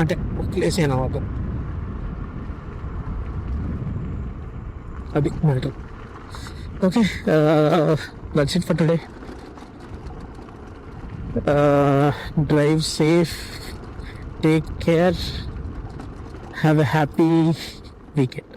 Speaker 1: అంటే ఒక ప్లేస్ అయినా వాళ్ళు. అది matter. Okay, that's it for today. Drive safe, take care, have a happy weekend.